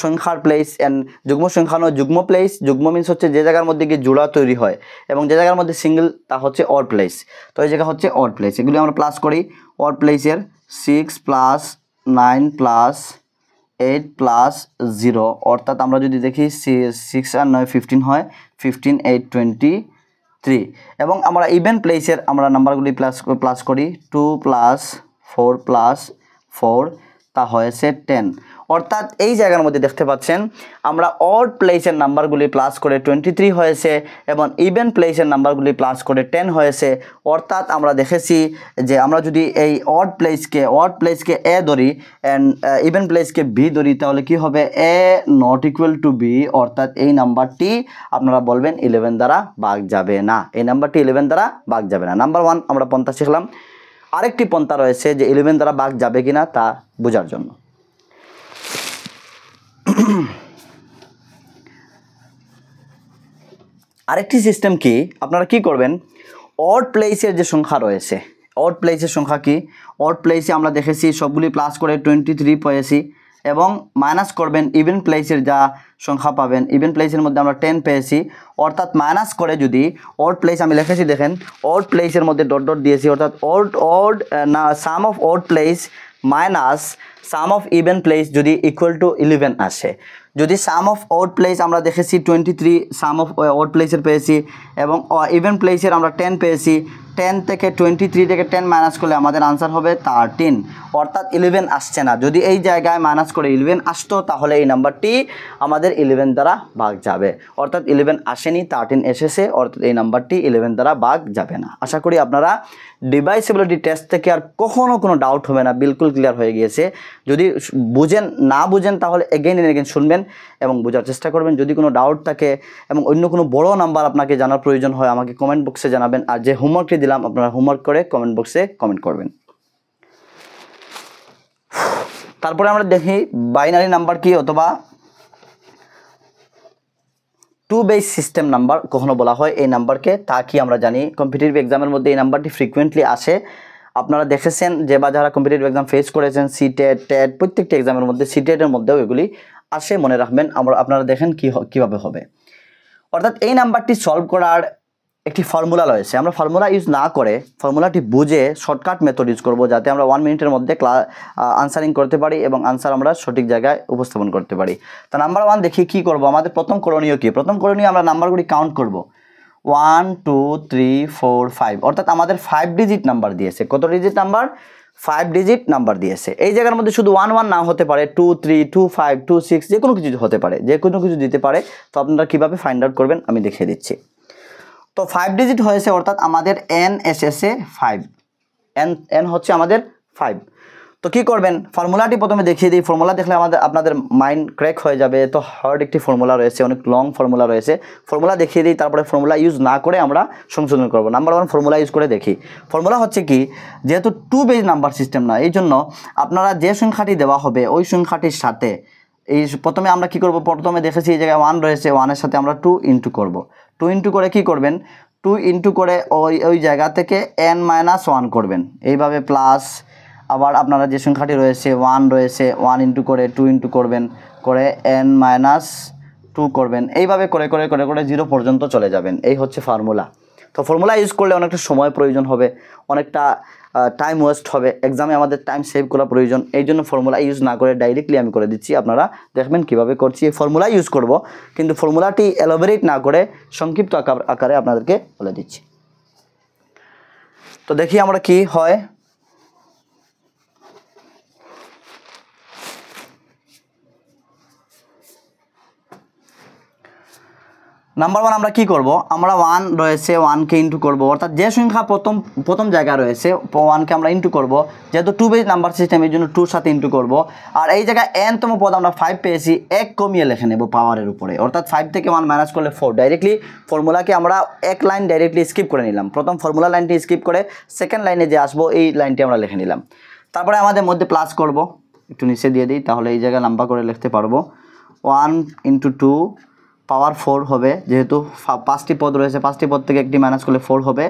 সংখ্যার প্লেস, এন্ড যুগ্ম সংখ্যা নয় যুগ্ম প্লেস। যুগ্ম মিনস হচ্ছে যে জায়গার মধ্যে গিয়ে জোড়া তৈরি হয়, এবং যে জায়গার মধ্যে সিঙ্গেল তা হচ্ছে অড প্লেস। তো এই জায়গা হচ্ছে অড প্লেস। এগুলি আমরা প্লাস করি। অড প্লেসের 6 + 9 + 8 + 0, অর্থাৎ আমরা যদি দেখি 6 আর 9 15 হয়, 15 8 23। এবং আমরা ইভেন প্লেসের আমরা নাম্বারগুলি প্লাস করি, 2 + 4 + 4 তা হয়েছে 10। অর্থাৎ এই জায়গার মধ্যে দেখতে পাচ্ছেন আমরা অড প্লেসের নাম্বারগুলি প্লাস করে 23 হয়েছে এবং ইভেন প্লেসের নাম্বারগুলি প্লাস করে 10 হয়েছে। অর্থাৎ আমরা দেখেছি যে আমরা যদি এই অড প্লেসকে এ ধরি অ্যান্ড ইভেন প্লেসকে বি ধরি তাহলে কি হবে, এ নট ইকুয়াল টু বি, অর্থাৎ এই নাম্বারটি আপনারা বলবেন 11 দ্বারা ভাগ যাবে না, এই নাম্বারটি 11 দ্বারা ভাগ যাবে না। নাম্বার 1 আমরা পন্থা শিখলাম। আরেকটি পন্থা রয়েছে যে 11 দ্বারা ভাগ যাবে কিনা তা বোঝার জন্য। আরেকটি সিস্টেম কি, আপনারা কি করবেন, অড প্লেসের যে সংখ্যা রয়েছে, অড প্লেসের সংখ্যা কি, অড প্লেসে আমরা দেখেছি সবগুলি প্লাস করে 23 পেয়েছি, এবং মাইনাস করবেন ইভেন প্লেসের যা সংখ্যা পাবেন, ইভেন প্লেসের মধ্যে আমরা 10 পেয়েছি, অর্থাৎ মাইনাস করে যদি অড প্লেস আমি লিখেছি দেখেন, অড প্লেসের মধ্যে ডট ডট দিয়েছি, অর্থাৎ অড না sum of odd place minus sum of even place যদি ইকুয়াল টু 11 আসে। যদি সাম অফ অড প্লেস আমরা দেখেছি 23 সাম অফ অড প্লেসের পেয়েছি, এবং ইভেন প্লেসের আমরা 10 পেয়েছি, 10 থেকে 23 থেকে 10 মাইনাস করলে আমাদের আনসার হবে 13, অর্থাৎ 11 আসছে না। যদি এই জায়গায় মাইনাস করে 11 আসতো তাহলে এই নাম্বারটি আমাদের 11 দ্বারা ভাগ যাবে, অর্থাৎ 11 আসেনি, 13 এসেছে, অর্থাৎ এই নাম্বারটি 11 দ্বারা ভাগ যাবে না। আশা করি আপনারা ডিভাইসেবিলিটি টেস্ট থেকে আর কখনো কোনো ডাউট হবে না, বিলকুল ক্লিয়ার হয়ে গিয়েছে। যদি না বুঝেন তাহলে এগেইন এন্ড এগেইন শুনবেন এবং বোঝার চেষ্টা করবেন। যদি কোনো ডাউট থাকে এবং অন্য কোনো বড় নাম্বার আপনাকে জানার প্রয়োজন হয় আমাকে কমেন্ট বক্সে জানাবেন, আর যে হোমওয়ার্কটি দিলাম আপনারা হোমওয়ার্ক করে কমেন্ট বক্সে কমেন্ট করবেন। তারপরে আমরা দেখি বাইনারি নাম্বার কি অথবা 2 বেস সিস্টেম নাম্বার কখনো বলা হয় এই নাম্বারকে, তা কি আমরা জানি। কম্পিটিটিভ এক্সামের মধ্যে এই নাম্বারটি ফ্রিকুয়েন্টলি আসে। আপনারা দেখেছেন যে বা যারা কম্পিটিটিভ এক্সাম ফেস করেছেন, সিটেট, টেট, প্রত্যেকটি এক্সামের মধ্যে সিটেটের মধ্যেও এগুলি আসে, মনে রাখবেন। আপনারা দেখেন কীভাবে হবে। অর্থাৎ এই নাম্বারটি সলভ করার একটি ফর্মুলা রয়েছে। আমরা ফর্মুলা ইউজ না করে ফর্মুলাটি বুঝে শর্টকাট মেথড ইউজ করব, যাতে আমরা 1 মিনিটের মধ্যে আনসারিং করতে পারি এবং আনসার আমরা সঠিক জায়গায় উপস্থাপন করতে পারি। তো নাম্বার 1 দেখি কি করব। আমাদের প্রথম করণীয় কি? প্রথম করণীয় আমরা নাম্বারগুলি কাউন্ট করব। 1 2 3 4 5, অর্থাৎ আমাদের 5 ডিজিট নাম্বার দিয়েছে। কত ডিজিট নাম্বার? 5 ডিজিট নাম্বার দিয়েছে। এই জায়গার মধ্যে শুধু 1 1 না হতে পারে, 2 3 2 5 2 6 যে কোনো কিছু হতে পারে, যে কোনো কিছু দিতে পারে। তো আপনারা কীভাবে ফাইন্ড আউট করবেন আমি দেখিয়ে দিচ্ছি। তো 5 ডিজিট হয়েছে, অর্থাৎ আমাদের n এসেছে 5, n হচ্ছে আমাদের 5। তো কি করবেন? ফর্মুলাটি প্রথমে দেখিয়ে দিই। ফর্মুলা দেখলে আপনাদের মাইন্ড ক্র্যাক হয়ে যাবে। তো হার্ড একটি ফর্মুলা রয়েছে, অনেক লং ফর্মুলা রয়েছে। ফর্মুলা দেখিয়ে দিই, তারপরে ফর্মুলা ইউজ না করে আমরা সংশোধন করব। নাম্বার 1 ফর্মুলা ইউজ করে দেখি। ফর্মুলা হচ্ছে কি, যেহেতু 2 বেস নাম্বার সিস্টেম না, এই জন্য আপনারা যে সংখ্যাটি দেওয়া হবে ওই সংখ্যাটির সাথে প্রথমে আমরা কি করব, প্রথমে দেখেছি এই জায়গায় 1 রয়েছে, 1-এর সাথে আমরা 2 ইন্টু করব। 2 ইন্টু করে কি করবেন? 2 ইন্টু করে ওই জায়গা থেকে n-1 করবেন। এইভাবে প্লাস আবার আপনারা যে সংখ্যাটি রয়েছে 1 রয়েছে, 1 ইন্টু করে 2 ইন্টু করবেন, করে n-2 করবেন। এইভাবে করে করে করে করে 0 পর্যন্ত চলে যাবেন। এই হচ্ছে ফর্মুলা। তো ফর্মুলা ইউজ করলে অনেকটা সময় প্রয়োজন হবে, অনেকটা টাইম ওয়েস্ট হবে। এক্সামে আমাদের টাইম সেভ করা প্রয়োজন, এই জন্য ফর্মুলা ইউজ না করে ডাইরেক্টলি আমি করে দিচ্ছি। আপনারা দেখবেন কীভাবে করছি। এই ফর্মুলা ইউজ করব, কিন্তু ফর্মুলাটি এলাবোরেট না করে সংক্ষিপ্ত আকারে আপনাদেরকে বলে দিচ্ছি। তো দেখি আমরা কি হয়। নাম্বার 1 আমরা কি করব? আমরা 1 রয়েছে, 1কে ইন্টু করব, অর্থাৎ যে সংখ্যা প্রথম জায়গা রয়েছে 1কে আমরা ইন্টু করব। যেহেতু 2 বেস নাম্বার সিস্টেম, এই জন্য 2 সাথে ইন্টু করব। আর এই জায়গায় n-তম পদ আমরা 5 পেয়েছি, 1 কমিয়ে লিখে নেব পাওয়ারের উপরে, অর্থাৎ 5 থেকে 1 মাইনাস করলে 4। ডাইরেক্টলি ফর্মুলাকে আমরা এক লাইন ডাইরেক্টলি স্কিপ করে নিলাম। প্রথম ফর্মুলা লাইনটি স্কিপ করে সেকেন্ড লাইনে যে আসবো এই লাইনটি আমরা লিখে নিলাম। তারপরে আমাদের মধ্যে প্লাস করব, একটু নিচে দিয়ে দিই, তাহলে এই জায়গায় লম্বা করে লিখতে পারবো। 1 ইন্টু 2 পাওয়ার 4 হবে, যেহেতু 5টি পদ রয়েছে, 5টি পদ থেকে একটি মাইনাস করলে 4 হবে।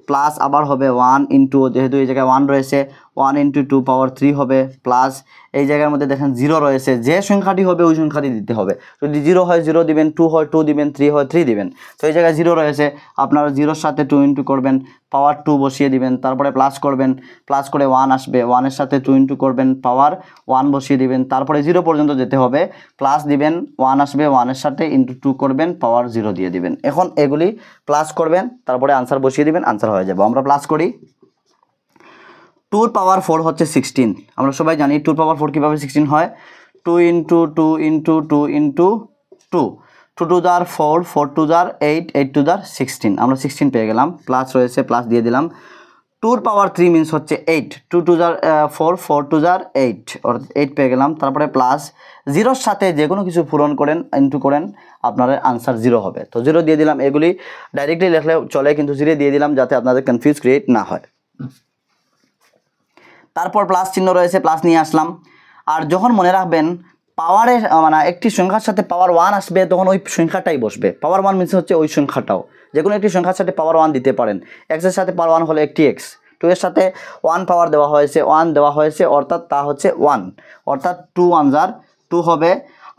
প্লাস আবার হবে 1 ইন্টু, যেহেতু এই জায়গায় 1 রয়েছে, 1 ইন্টু 2 পাওয়ার 3 হবে। প্লাস এই জায়গার মধ্যে দেখেন 0 রয়েছে, যে সংখ্যাটি হবে ওই সংখ্যাটি দিতে হবে। যদি 0 হয় 0 দিবেন, 2 হয় 2 দিবেন, 3 হয় 3 দিবেন। তো এই জায়গায় 0 রয়েছে, আপনারা 0-এর সাথে 2 ইন্টু করবেন, পাওয়ার 2 বসিয়ে দিবেন, তারপরে প্লাস করবেন, প্লাস করে 1 আসবে, 1-এর সাথে 2 ইন্টু করবেন, পাওয়ার 1 বসিয়ে দিবেন, তারপরে 0 পর্যন্ত যেতে হবে, প্লাস দিবেন, 1 আসবে, 1-এর সাথে ইন্টু 2 করবেন, পাওয়ার 0 দিয়ে দিবেন। এখন এগুলি প্লাস করবেন, তারপরে আনসার বসিয়ে দিবেন, আনসার হয়ে যাবে। আমরা প্লাস করি। 2 পাওয়ার 4 হচ্ছে 16। আমরা সবাই জানি 2 পাওয়ার 4 কীভাবে 16 হয়। 2 ইন্টু 2 ইন্টু 2 ইন্টু 2, 2 টু যার 4, 4 টু যার 8, 8 টু যার 16। আমরা 16 পেয়ে গেলাম। প্লাস রয়েছে, প্লাস দিয়ে দিলাম। 2 পাওয়ার 3 মিনস হচ্ছে 8, 2 টু যার 4, 4 টু যার 8, অর্থাৎ 8 পেয়ে গেলাম। তারপরে প্লাস 0-এর সাথে যে কোনো কিছু পূরণ করেন, ইন্টু করেন, আপনার আনসার 0 হবে। তো 0 দিয়ে দিলাম। এগুলি ডাইরেক্টলি লিখলে চলে, কিন্তু 0 দিয়ে দিলাম যাতে আপনাদের কনফিউজ ক্রিয়েট না হয়। তারপর প্লাস চিহ্ন রয়েছে, প্লাস নিয়ে আসলাম। আর যখন মনে রাখবেন পাওয়ারের মানে একটি সংখ্যার সাথে পাওয়ার 1 আসবে, তখন ওই সংখ্যাটাই বসবে। পাওয়ার 1 মিনস হচ্ছে ওই সংখ্যাটাও, যে কোনো একটি সংখ্যার সাথে পাওয়ার 1 দিতে পারেন। এক্সের সাথে পাওয়ার 1 হলে একটি এক্স, 2 এর সাথে 1 পাওয়ার দেওয়া হয়েছে, 1 দেওয়া হয়েছে, অর্থাৎ তা হচ্ছে 1, অর্থাৎ 2 1 যার 2 হবে।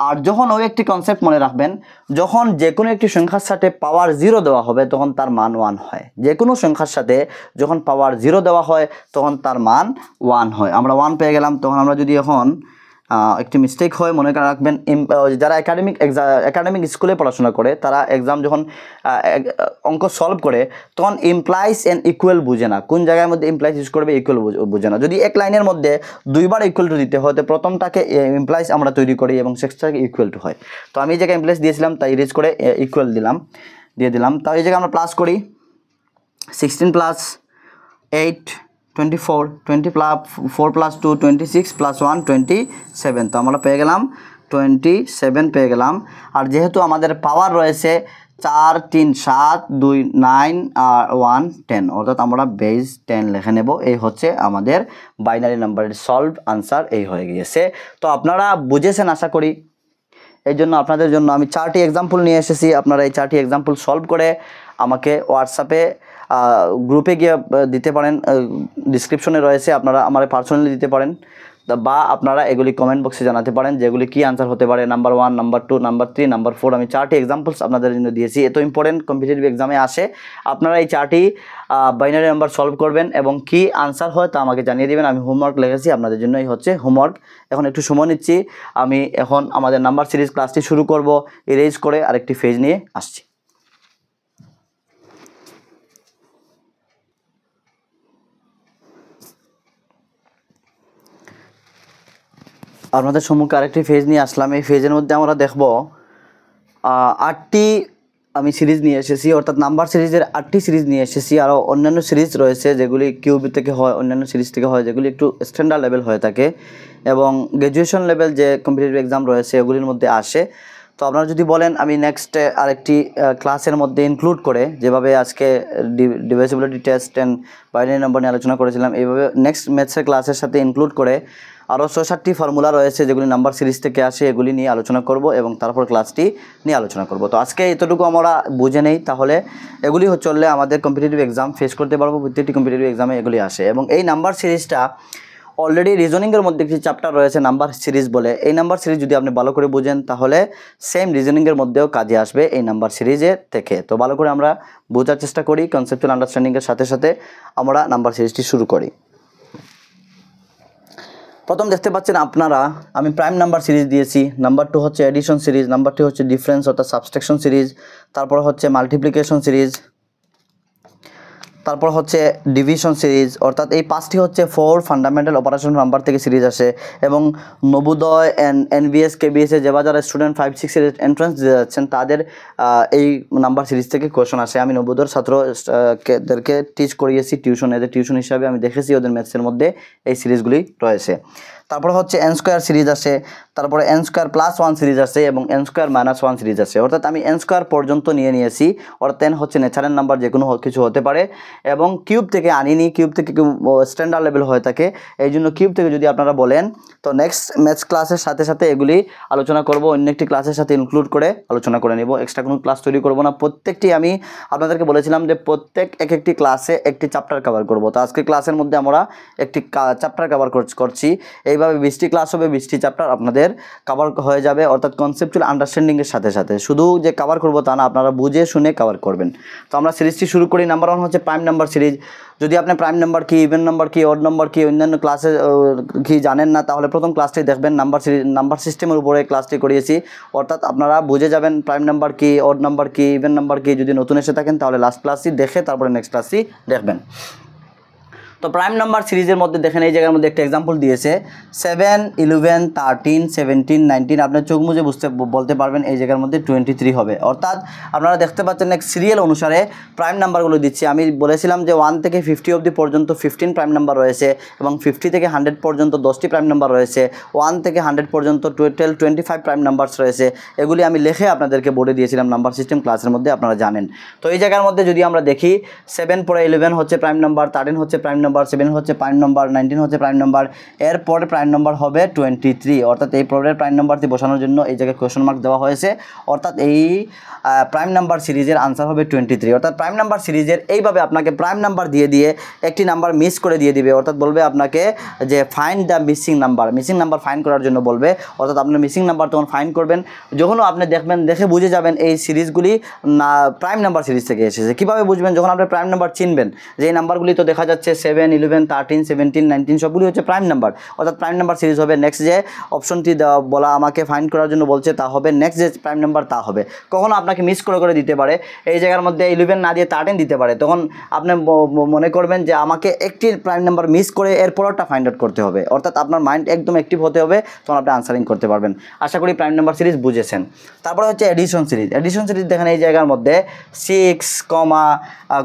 আর যখন ওই একটি কনসেপ্ট মনে রাখবেন, যখন যে কোনো একটি সংখ্যার সাথে পাওয়ার 0 দেওয়া হবে তখন তার মান 1 হয়। যে কোনো সংখ্যার সাথে যখন পাওয়ার 0 দেওয়া হয় তখন তার মান 1 হয়। আমরা 1 পেয়ে গেলাম। তখন আমরা যদি এখন একটি মিস্টেক হয়, মনে রাখবেন। যারা একাডেমিক স্কুলে পড়াশোনা করে তারা এক্সাম যখন অঙ্ক সলভ করে তখন ইমপ্লাইজ অ্যান্ড ইকুয়াল বুঝে না, কোন জায়গার মধ্যে ইমপ্লাইজ ইউজ করবে ইকুয়াল বুঝে না। যদি এক লাইনের মধ্যে দুইবার ইকুয়াল টু দিতে হয় তো প্রথমটাকে ইমপ্লাইজ আমরা তৈরি করি এবং সেকেন্ডটাকে ইকুয়াল টু হয়। তো আমি এই জায়গায় ইমপ্লাইজ দিয়েছিলাম তাই ইরেজ করে ইকুয়াল দিয়ে দিলাম। তাই এই জায়গায় আমরা প্লাস করি 16 প্লাস 8 24, 20 প্লাস 4 প্লাস 2 26 প্লাস 1 27। তো আমরা পেয়ে গেলাম 27 পেয়ে গেলাম। আর যেহেতু আমাদের পাওয়ার রয়েছে 4 3 7 2 9 আর 1 10, অর্থাৎ আমরা বেস 10 লিখে নেব। এই হচ্ছে আমাদের বাইনারি নাম্বারের সলভ আনসার এই হয়ে গিয়েছে। তো আপনারা বুঝেছেন আশা করি। এই জন্য আপনাদের জন্য আমি 4টি এক্সাম্পল নিয়ে এসেছি। আপনারা এই 4টি এক্সাম্পল সলভ করে আমাকে হোয়াটসঅ্যাপে গ্রুপে গিয়ে দিতে পারেন, ডিসক্রিপশনে রয়েছে, আপনারা আমার পার্সোনালি দিতে পারেন বা আপনারা এগুলি কমেন্ট বক্সে জানাতে পারেন যেগুলি কী আনসার হতে পারে। নাম্বার 1, নাম্বার 2, নাম্বার 3, নাম্বার 4 আমি 4টি এক্সাম্পলস আপনাদের জন্য দিয়েছি। এত ইম্পর্টেন্ট কম্পিটিটিভ এক্সামে আসে। আপনারা এই 4টি বাইনারি নাম্বার সলভ করবেন এবং কি আনসার হয় তা আমাকে জানিয়ে দেবেন। আমি হোমওয়ার্ক লিখেছি আপনাদের জন্য, এই হচ্ছে হোমওয়ার্ক। এখন একটু সময় নিচ্ছি, আমি এখন আমাদের নাম্বার সিরিজ ক্লাসটি শুরু করব। ইরেজ করে আরেকটি পেজ নিয়ে আসছি। আপনাদের সম্মুখে আরেকটি ফেজ নিয়ে আসলাম। এই ফেজের মধ্যে আমরা দেখব 8টি আমি সিরিজ নিয়ে এসেছি, অর্থাৎ নাম্বার সিরিজের 8টি সিরিজ নিয়ে এসেছি। আরও অন্যান্য সিরিজ রয়েছে যেগুলি কিউবি থেকে হয়, অন্যান্য সিরিজ থেকে হয়, যেগুলি একটু স্ট্যান্ডার্ড লেভেল হয়ে থাকে এবং গ্র্যাজুয়েশন লেভেল যে কম্পিটিটিভ এক্সাম রয়েছে এগুলির মধ্যে আসে। তো আপনারা যদি বলেন আমি নেক্সট আরেকটি ক্লাসের মধ্যে ইনক্লুড করে, যেভাবে আজকে divisibility test and binary number নিয়ে আলোচনা করেছিলাম, এইভাবে নেক্সট ম্যাথসের ক্লাসের সাথে ইনক্লুড করে আরও 6-7টি ফর্মুলা রয়েছে যেগুলি নাম্বার সিরিজ থেকে আসে, এগুলি নিয়ে আলোচনা করব এবং তারপর ক্লাসটি নিয়ে আলোচনা করব। তো আজকে এতটুকু আমরা বুঝে নেই, তাহলে এগুলি চললে আমাদের কম্পিটিটিভ এক্সাম ফেস করতে পারবো। প্রত্যেকটি কম্পিটিটিভ এক্সামে এগুলি আসে এবং এই নাম্বার সিরিজটা অলরেডি রিজনিংয়ের মধ্যে একটি চ্যাপ্টার রয়েছে নাম্বার সিরিজ বলে। এই নাম্বার সিরিজ যদি আপনি ভালো করে বুঝেন তাহলে সেম রিজনিংয়ের মধ্যেও কাজে আসবে এই নাম্বার সিরিজের থেকে। তো ভালো করে আমরা বোঝার চেষ্টা করি, কনসেপচুয়াল আন্ডারস্ট্যান্ডিংয়ের সাথে সাথে আমরা নাম্বার সিরিজটি শুরু করি। প্রথম দেখতে পাচ্ছেন আপনারা আমি প্রাইম নাম্বার সিরিজ দিয়েছি, নাম্বার 2 হচ্ছে এডিশন সিরিজ, নাম্বার 3 হচ্ছে ডিফারেন্স অর্থাৎ সাবস্ট্রাকশন সিরিজ, তারপর হচ্ছে মাল্টিপ্লিকেশন সিরিজ, তারপর হচ্ছে ডিভিশন সিরিজ, অর্থাৎ এই 5টি হচ্ছে 4 ফান্ডামেন্টাল অপারেশন নাম্বার থেকে সিরিজ আসে। এবং নবোদয় এনবিএস কেবিএসে যারা স্টুডেন্ট 5-6 এর এন্ট্রান্স দিতে যাচ্ছেন তাদের এই নাম্বার সিরিজ থেকে কোয়েশন আসে। আমি নবোদয়ের ছাত্রদেরকে টিচ করিয়েছি টিউশন হিসাবে, আমি দেখেছি ওদের ম্যাথসের মধ্যে এই সিরিজগুলি রয়েছে। তারপর হচ্ছে এন স্কোয়ার সিরিজ আসে, তারপরে এন স্কোয়ার প্লাস 1 সিরিজ আসে এবং এন স্কোয়ার মাইনাস 1 সিরিজ আসে। অর্থাৎ আমি এন স্কোয়ার পর্যন্ত নিয়েছি, অর্থাৎ 10 হচ্ছে ন্যাচারাল নাম্বার, যে কোনো কিছু হতে পারে এবং কিউব থেকে আনিনি, কিউব থেকে স্ট্যান্ডার্ড লেভেল হয়ে থাকে, এই জন্য কিউব থেকে যদি আপনারা বলেন তো নেক্সট ম্যাথস ক্লাসের সাথে সাথে এগুলি আলোচনা করব, অন্য একটি ক্লাসের সাথে ইনক্লুড করে আলোচনা করে নেব। এক্সট্রা কোনো ক্লাস তৈরি করব না। প্রত্যেকটি আমি আপনাদেরকে বলেছিলাম যে প্রত্যেক একটি ক্লাসে একটি চ্যাপ্টার কভার করব। তো আজকে ক্লাসের মধ্যে আমরা একটি চ্যাপ্টার কভার করছি। এইভাবে 20টি ক্লাস হবে, 20টি চ্যাপ্টার আপনাদের কভার হয়ে যাবে, অর্থাৎ কনসেপচুয়াল আন্ডারস্ট্যান্ডিংয়ের সাথে সাথে। শুধু যে কভার করব তা না, আপনারা বুঝে শুনে কভার করবেন। তো আমরা সিরিজটি শুরু করি। নাম্বার 1 হচ্ছে প্রাইম নাম্বার সিরিজ। যদি আপনি প্রাইম নাম্বার কি, ইভেন নাম্বার কি, অড নাম্বার কি অন্যান্য ক্লাসে কি জানেন না, তাহলে প্রথম ক্লাসটি দেখবেন। নাম্বার সিস্টেমের উপরে ক্লাসটি করিয়েছি, অর্থাৎ আপনারা বুঝে যাবেন প্রাইম নাম্বার কি, অড নাম্বার কি, ইভেন নাম্বার কি। যদি নতুন এসে থাকেন তাহলে লাস্ট ক্লাসটি দেখে তারপরে নেক্সট ক্লাসটি দেখবেন। তো প্রাইম নাম্বার সিরিজের মধ্যে দেখেন এই জায়গার মধ্যে একটা এক্সাম্পল দিয়েছে 7, 11, 13, 17, 19। আপনার চোখ মুজে বলতে পারবেন এই জায়গার মধ্যে 23 হবে। অর্থাৎ আপনারা দেখতে পাচ্ছেন এক সিরিয়াল অনুসারে প্রাইম নাম্বারগুলো দিচ্ছি। আমি বলেছিলাম যে 1 থেকে 50 অবধি পর্যন্ত 15 প্রাইম নাম্বার রয়েছে এবং 50 থেকে 100 পর্যন্ত 10টি প্রাইম নাম্বার রয়েছে। 1 থেকে 100 পর্যন্ত 25 প্রাইম নাম্বারস রয়েছে। এগুলি আমি লিখে আপনাদেরকে বোর্ডে দিয়েছিলাম নাম্বার সিস্টেম ক্লাসের মধ্যে, আপনারা জানেন। তো এই জায়গার মধ্যে যদি আমরা দেখি 7 পরে 11 হচ্ছে প্রাইম নাম্বার, 13 হচ্ছে প্রাইম নাম্বার, 7 হচ্ছে প্রাইম নাম্বার, 19 হচ্ছে প্রাইম নাম্বার, এরপরে প্রাইম নাম্বার হবে 23। অর্থাৎ এই পরের প্রাইম নাম্বারটি বসানোর জন্য এই জায়গায় কোয়েশ্চন মার্ক দেওয়া হয়েছে। অর্থাৎ এই প্রাইম নাম্বার সিরিজের আনসার হবে 23। অর্থাৎ প্রাইম নাম্বার সিরিজের এইভাবে আপনাকে প্রাইম নাম্বার দিয়ে একটি নাম্বার মিস করে দিয়ে দিবে। অর্থাৎ বলবে আপনাকে যে find the missing number find করার জন্য বলবে। অর্থাৎ আপনার মিসিং নাম্বার তখন ফাইন্ড করবেন যখনও আপনি দেখবেন, দেখে বুঝে যাবেন এই সিরিজগুলি প্রাইম নাম্বার সিরিজ থেকে এসেছে। কীভাবে বুঝবেন? যখন আপনি প্রাইম নাম্বার চিনবেন যে এই নাম্বারগুলি তো দেখা যাচ্ছে 7, 11, 11, 13, 17, 19 সবগুলি হচ্ছে প্রাইম নাম্বার, অর্থাৎ প্রাইম নাম্বার সিরিজ হবে। নেক্সট যে অপশনটি বলা আমাকে ফাইন্ড করার জন্য বলছে তা হবে নেক্সট যে প্রাইম নাম্বার তা হবে। কখনো আপনাকে মিস করে দিতে পারে, এই জায়গার মধ্যে 11 না দিয়ে 13 দিতে পারে, তখন আপনি মনে করবেন যে আমাকে একটি প্রাইম নাম্বার মিস করে এর পরেরটা ফাইন্ড আউট করতে হবে, অর্থাৎ আপনার মাইন্ড একদম অ্যাক্টিভ হতে হবে, তখন আপনি আনসারিং করতে পারবেন। আশা করি প্রাইম নাম্বার সিরিজ বুঝেছেন। তারপরে হচ্ছে এডিশন সিরিজ। এডিশন সিরিজ দেখেন এই জায়গার মধ্যে 6,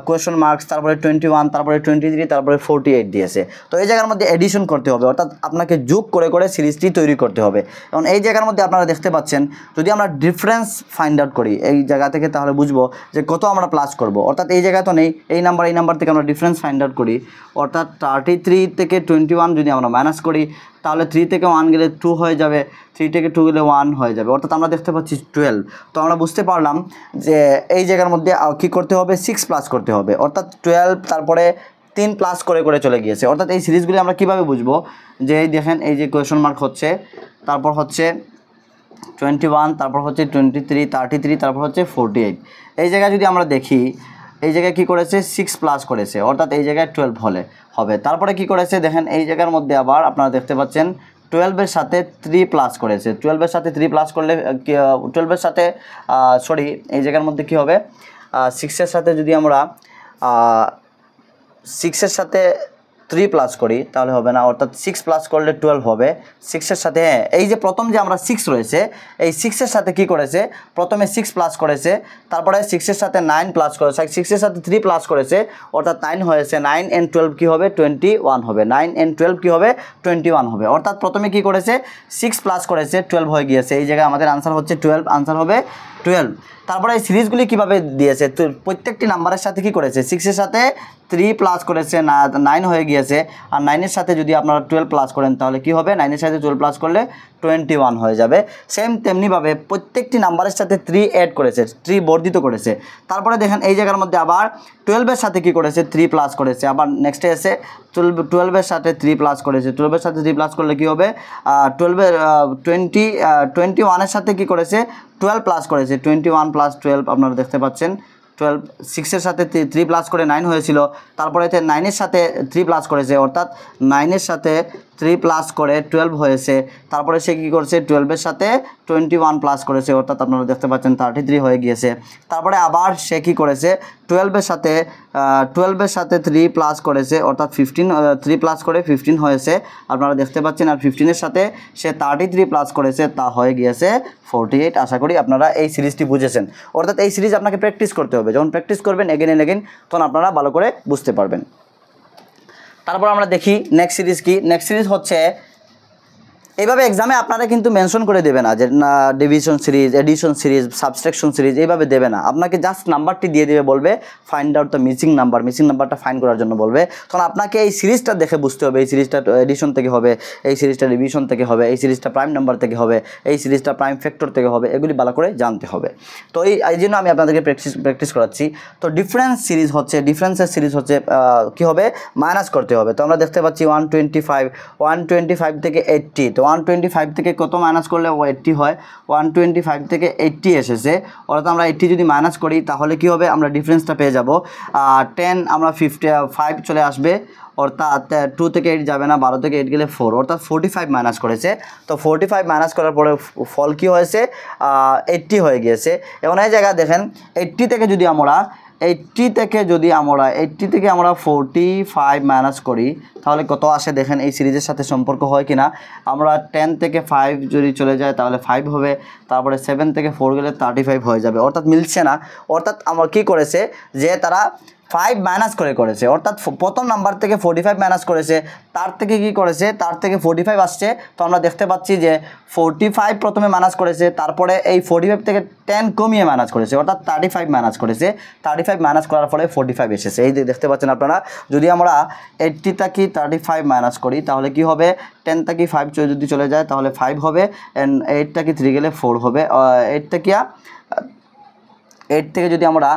কোয়েশ্চন মার্কস, তারপরে 21, তারপরে 23, তারপরে 48 দিয়েছে। তো এই জায়গার মধ্যে এডিশন করতে হবে, অর্থাৎ আপনাকে যোগ করে সিরিজটি তৈরি করতে হবে। এবং এই জায়গার মধ্যে আপনারা দেখতে পাচ্ছেন যদি আমরা ডিফারেন্স ফাইন্ড আউট করি এই জায়গা থেকে, তাহলে বুঝবো যে কত আমরা প্লাস করব। অর্থাৎ এই জায়গা তো নেই, এই নাম্বার থেকে আমরা ডিফারেন্স ফাইন্ড আউট করি, অর্থাৎ 33 থেকে 21 যদি আমরা মাইনাস করি, তাহলে 3 থেকে 1 গেলে 2 হয়ে যাবে, 3 থেকে 2 গেলে 1 হয়ে যাবে, অর্থাৎ আমরা দেখতে পাচ্ছি 12। তো আমরা বুঝতে পারলাম যে এই জায়গার মধ্যে কী করতে হবে, 6 প্লাস করতে হবে, অর্থাৎ 12 তারপরে 3 প্লাস করে চলে গিয়েছে। অর্থাৎ এই সিরিজগুলি আমরা কীভাবে বুঝবো, যে এই দেখেন এই যে কোয়েশ্চন মার্ক হচ্ছে, তারপর হচ্ছে 21, তারপর হচ্ছে 23, 33, তারপর হচ্ছে 48। এই জায়গায় যদি আমরা দেখি, এই জায়গায় কী করেছে, 6 প্লাস করেছে, অর্থাৎ এই জায়গায় 12 হবে। তারপরে কি করেছে দেখেন এই জায়গার মধ্যে আবার আপনারা দেখতে পাচ্ছেন 12-এর সাথে 3 প্লাস করেছে। 12-এর সাথে 3 প্লাস করলে 12-এর সাথে এই জায়গার মধ্যে কি হবে, 6-এর সাথে যদি আমরা 6-এর সাথে 3 প্লাস করি তাহলে হবে না, অর্থাৎ 6 প্লাস করলে 12 হবে। 6-এর সাথে এই যে প্রথম যে আমরা 6 রয়েছে, এই 6-এর সাথে কি করেছে, প্রথমে 6 প্লাস করেছে, তারপরে 6-এর সাথে 9 প্লাস করেছে, 6-এর সাথে 3 প্লাস করেছে, অর্থাৎ 9 হয়েছে। 9 and 12 কী হবে, 21 হবে। 9 and 12 কী হবে, 21 হবে। অর্থাৎ প্রথমে কি করেছে, 6 প্লাস করেছে, 12 হয়ে গিয়েছে। এই জায়গায় আমাদের আনসার হচ্ছে 12, আনসার হবে 12। তারপরে এই সিরিজগুলি কীভাবে দিয়েছে, তো প্রত্যেকটি নাম্বারের সাথে কি করেছে, 6-এর সাথে 3 প্লাস করেছে, 9 হয়ে গিয়েছে। আর 9-এর সাথে যদি আপনারা 12 প্লাস করেন তাহলে কি হবে, 9-এর সাথে 12 প্লাস করলে 21 হয়ে যাবে। সেম তেমনিভাবে প্রত্যেকটি নাম্বারের সাথে 3 অ্যাড করেছে, 3 বর্ধিত করেছে। তারপরে দেখেন এই জায়গার মধ্যে আবার 12-এর সাথে কি করেছে, 3 প্লাস করেছে। আবার নেক্সটে এসে 12-এর সাথে 3 প্লাস করেছে। 12-এর সাথে 3 প্লাস করলে কি হবে, 21-এর সাথে কি করেছে, 12 প্লাস করেছে। 21 প্লাস 12 আপনারা দেখতে পাচ্ছেন 12। 6-এর সাথে 3 প্লাস করে 9 হয়েছিল, তারপরে 9-এর সাথে 3 প্লাস করেছে, অর্থাৎ 9-এর সাথে 3 প্লাস করে 12 হয়েছে। তারপরে সে কী করছে, 12-এর সাথে 21 প্লাস করেছে, অর্থাৎ আপনারা দেখতে পাচ্ছেন 33 হয়ে গিয়েছে। তারপরে আবার সে কী করেছে, 12-এর সাথে 3 প্লাস করেছে, অর্থাৎ 3 প্লাস করে 15 হয়েছে, আপনারা দেখতে পাচ্ছেন। আর 15-এর সাথে সে 33 প্লাস করেছে, তা হয়ে গিয়েছে 48। আশা করি আপনারা এই সিরিজটি বুঝেছেন। অর্থাৎ এই সিরিজ আপনাকে প্র্যাকটিস করতে হবে, যখন প্র্যাকটিস করবেন এগেন এন্ড এগেন, তখন আপনারা ভালো করে বুঝতে পারবেন। তারপর আমরা দেখি নেক্সট সিরিজ কি। নেক্সট সিরিজ হচ্ছে এইভাবে এক্সামে আপনারা কিন্তু মেনশন করে দেবে না যে না division series, addition series, subtraction series, এইভাবে দেবে না। আপনাকে জাস্ট নাম্বারটি দিয়ে দেবে, বলবে ফাইন্ড আউট দ্য মিসিং নাম্বারটা ফাইন্ড করার জন্য বলবে। তখন আপনাকে এই সিরিজটা দেখে বুঝতে হবে, এই সিরিজটা এডিশন থেকে হবে, এই সিরিজটা ডিভিশন থেকে হবে, এই সিরিজটা প্রাইম নাম্বার থেকে হবে, এই সিরিজটা প্রাইম ফ্যাক্টর থেকে হবে, এগুলি ভালো করে জানতে হবে। তো এই জন্য আমি আপনাদেরকে প্র্যাকটিস করাচ্ছি। তো ডিফারেন্সের সিরিজ হচ্ছে কী হবে, মাইনাস করতে হবে। তো আমরা দেখতে পাচ্ছি 125 থেকে 80, তো 125 থেকে কত মাইনাস করলে 80 হয়, 125 থেকে 80 এসেছে, অর্থাৎ আমরা 80 যদি মাইনাস করি তাহলে কি হবে, আমরা ডিফারেন্সটা পেয়ে যাব 10, আমরা 55 চলে আসবে, অর্থাৎ 2 থেকে 8 যাবে না, 12 থেকে 8 গেলে 4, অর্থাৎ 45 মাইনাস করেছে। তো 45 মাইনাস করার পরে ফল কী হয়েছে, 80 হয়ে গিয়েছে। এবং এই জায়গায় দেখেন 80 থেকে আমরা 45 মাইনাস করি তাহলে কত আসে দেখেন, এই সিরিজের সাথে সম্পর্ক হয় কিনা। আমরা 10 থেকে 5 যদি চলে যায় তাহলে 5 হবে, তারপরে 7 থেকে 4 গেলে 35 হয়ে যাবে, অর্থাৎ মিলছে না। অর্থাৎ আমার কি করেছে যে তারা 5 মাইনাস করেছে, অর্থাৎ প্রথম নাম্বার থেকে 45 মাইনাস করেছে, তার থেকে কি করেছে, তার থেকে 45 আসছে। তো আমরা দেখতে পাচ্ছি যে 45 প্রথমে মাইনাস করেছে, তারপরে এই 45 থেকে 10 কমিয়ে মাইনাস করেছে, অর্থাৎ 35 মাইনাস করেছে। 35 মাইনাস করার ফলে 45 এসেছে। এই দেখতে পাচ্ছেন আপনারা। যদি আমরা 80 থেকে 35 মাইনাস করি তাহলে কি হবে, 10 থেকে 5 যদি চলে যায় তাহলে 5 হবে, অ্যান্ড 8 থেকে 3 গেলে 4 হবে। 8 থেকে যদি আমরা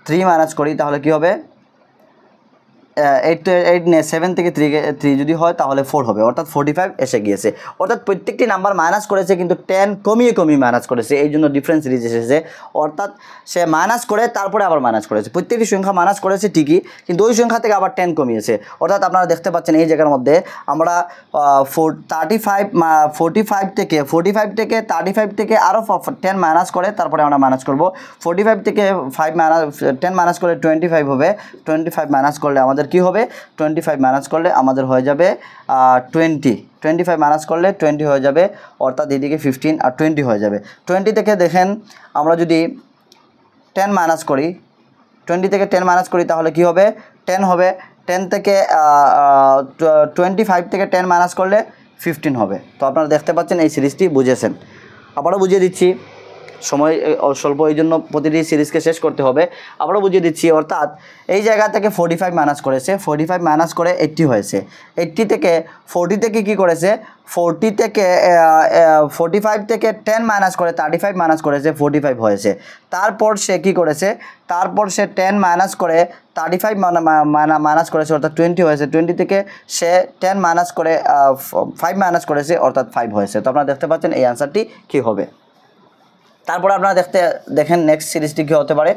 3 মাইনাস করি তাহলে কি হবে, 7 থেকে 3 যদি হয় তাহলে 4 হবে, অর্থাৎ 45 এসে গিয়েছে। অর্থাৎ প্রত্যেকটি নাম্বার মাইনাস করেছে কিন্তু 10 কমিয়ে মাইনাস করেছে, এই জন্য ডিফারেন্স সিরিজ এসেছে। অর্থাৎ সে মাইনাস করে তারপরে আবার মাইনাস করেছে, প্রত্যেকটি সংখ্যা মাইনাস করেছে ঠিকই, কিন্তু ওই সংখ্যা থেকে আবার 10 কমিয়েছে। অর্থাৎ আপনারা দেখতে পাচ্ছেন এই জায়গার মধ্যে আমরা 45 থেকে 35 থেকে আরও 10 মাইনাস করে তারপরে আমরা মাইনাস করব। 45 থেকে 10 মাইনাস করে 25 হবে, 25 মাইনাস করলে আমাদের কি হবে, 25 মাইনাস করলে আমাদের হয়ে যাবে 25 মাইনাস করলে 20 হয়ে যাবে, অর্থাৎ এদিকে 15 আর 20 হয়ে যাবে। 20 থেকে দেখেন আমরা যদি 10 মাইনাস করি, 20 থেকে 10 মাইনাস করি তাহলে কি হবে, 10 হবে। 10 থেকে 25 থেকে 10 মাইনাস করলে 15 হবে। তো আপনারা দেখতে পাচ্ছেন এই সিরিজটি বুঝেছেন। আবারও বুঝিয়ে দিচ্ছি, সময় স্বল্প, এই জন্য প্রতিটি সিরিজকে শেষ করতে হবে। আবারও বুঝিয়ে দিচ্ছি, অর্থাৎ এই জায়গা থেকে 45 মাইনাস করেছে, 45 মাইনাস করে 80 হয়েছে। 80 থেকে 40 থেকে কি করেছে, 40 থেকে 45 থেকে 10 মাইনাস করে 35 মাইনাস করেছে, 45 হয়েছে। তারপর সে কি করেছে, তারপর সে 10 মাইনাস করে 35 মাইনাস করেছে, অর্থাৎ 20 হয়েছে। 20 থেকে সে 10 মাইনাস করে 5 মাইনাস করেছে, অর্থাৎ 5 হয়েছে। তো আপনারা দেখতে পাচ্ছেন এই অ্যান্সারটি কী হবে। তারপরে আপনারা দেখেন নেক্সট সিরিজটি কী হতে পারে,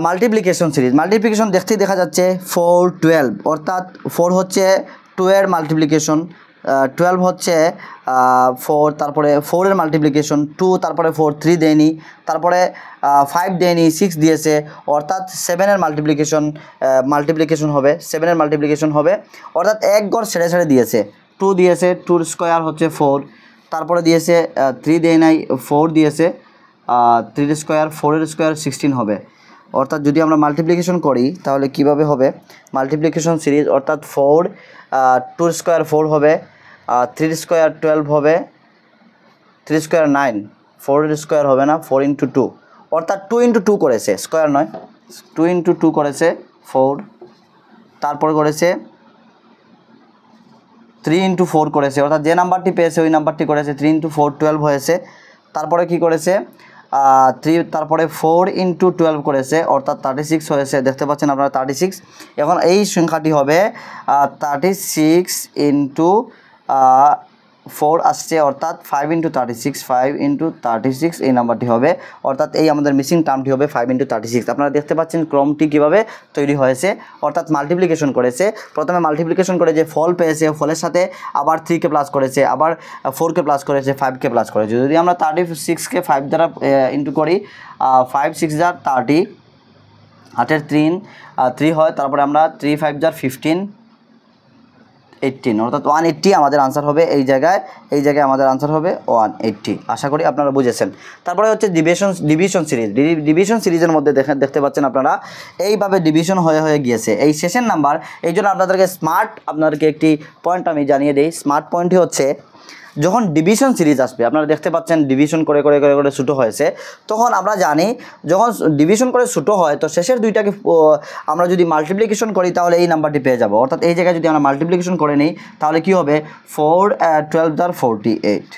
মাল্টিপ্লিকেশন সিরিজ। মাল্টিপ্লিকেশন দেখতেই দেখা যাচ্ছে 4 12, অর্থাৎ 4 হচ্ছে 2 এর মাল্টিপ্লিকেশন, 12 হচ্ছে 4, তারপরে 4 এর মাল্টিপ্লিকেশন 2, তারপরে 4 3 দেয়নি, তারপরে 5 দেয়নি, 6 দিয়েছে, অর্থাৎ 7 এর মাল্টিপ্লিকেশন হবে, 7 এর মাল্টিপ্লিকেশন হবে, অর্থাৎ এক গড় ছেড়ে ছেড়ে দিয়েছে। 2 দিয়েছে, 2 স্কোয়ার হচ্ছে 4, তারপরে দিয়েছে 3 দেয় নাই, 4 দিয়েছে, 3 স্কোয়ার 4 এর স্কোয়ার 16 হবে। অর্থাৎ যদি আমরা মাল্টিপ্লিকেশন করি তাহলে কিভাবে হবে মাল্টিপ্লিকেশন সিরিজ, অর্থাৎ 4 2 স্কোয়ার 4 হবে, 3 স্কোয়ার 12 হবে, 3 স্কোয়ার 9, 4 এর স্কোয়ার হবে না, 4 ইন্টু 2, অর্থাৎ 2 ইন্টু 2 করেছে, স্কোয়ার নয়, 2 ইন্টু 2 করেছে 4, তারপর করেছে 3 ইন্টু 4 করেছে, অর্থাৎ যে নাম্বারটি পেয়েছে ওই নাম্বারটি করেছে, 3 ইন্টু 4 12 হয়েছে। তারপরে কি করেছে 3, তারপরে 4 ইন্টু 12 করেছে, অর্থাৎ 36 হয়েছে। দেখতে পাচ্ছেন আপনারা 36। এখন এই সংখ্যাটি হবে 36 ইন্টু 4 আসছে, অর্থাৎ 5 ইন্টু 36, 5 ইন্টু 36 এই নাম্বারটি হবে, অর্থাৎ এই আমাদের মিসিং টার্মটি হবে 5 ইন্টু 36। আপনারা দেখতে পাচ্ছেন ক্রমটি কীভাবে তৈরি হয়েছে, অর্থাৎ মাল্টিপ্লিকেশন করেছে, প্রথমে মাল্টিপ্লিকেশন করে যে ফল পেয়েছে ফলের সাথে আবার 3কে প্লাস করেছে, আবার 4কে প্লাস করেছে, 5কে প্লাস করেছে। যদি আমরা 36কে 5 দ্বারা ইন্টু করি, 5 6 = 30, 8 3 হয়, তারপরে আমরা 3 5 = 15, 18, অর্থাৎ 180 আমাদের আনসার হবে। এই জায়গায় আমাদের আনসার হবে 180। আশা করি আপনারা বুঝেছেন। তারপরে হচ্ছে ডিভিশন সিরিজ। ডিভিশন সিরিজের মধ্যে দেখতে পাচ্ছেন আপনারা এইভাবে ডিভিশন হয়ে গিয়েছে, এই শেষের নাম্বার। এই জন্য আপনাদেরকে একটি পয়েন্ট আমি জানিয়ে দিই। স্মার্ট পয়েন্টটি হচ্ছে, যখন ডিভিশন সিরিজ আসবে, আপনারা দেখতে পাচ্ছেন ডিভিশন করে ছোটো হয়েছে, তখন আমরা জানি যখন ডিভিশন করে ছোটো হয় তো শেষের দুইটাকে আমরা যদি মাল্টিপ্লিকেশন করি তাহলে এই নাম্বারটি পেয়ে যাব। অর্থাৎ এই জায়গায় যদি আমরা মাল্টিপ্লিকেশন করে নিই তাহলে কি হবে, 4 12 = 48,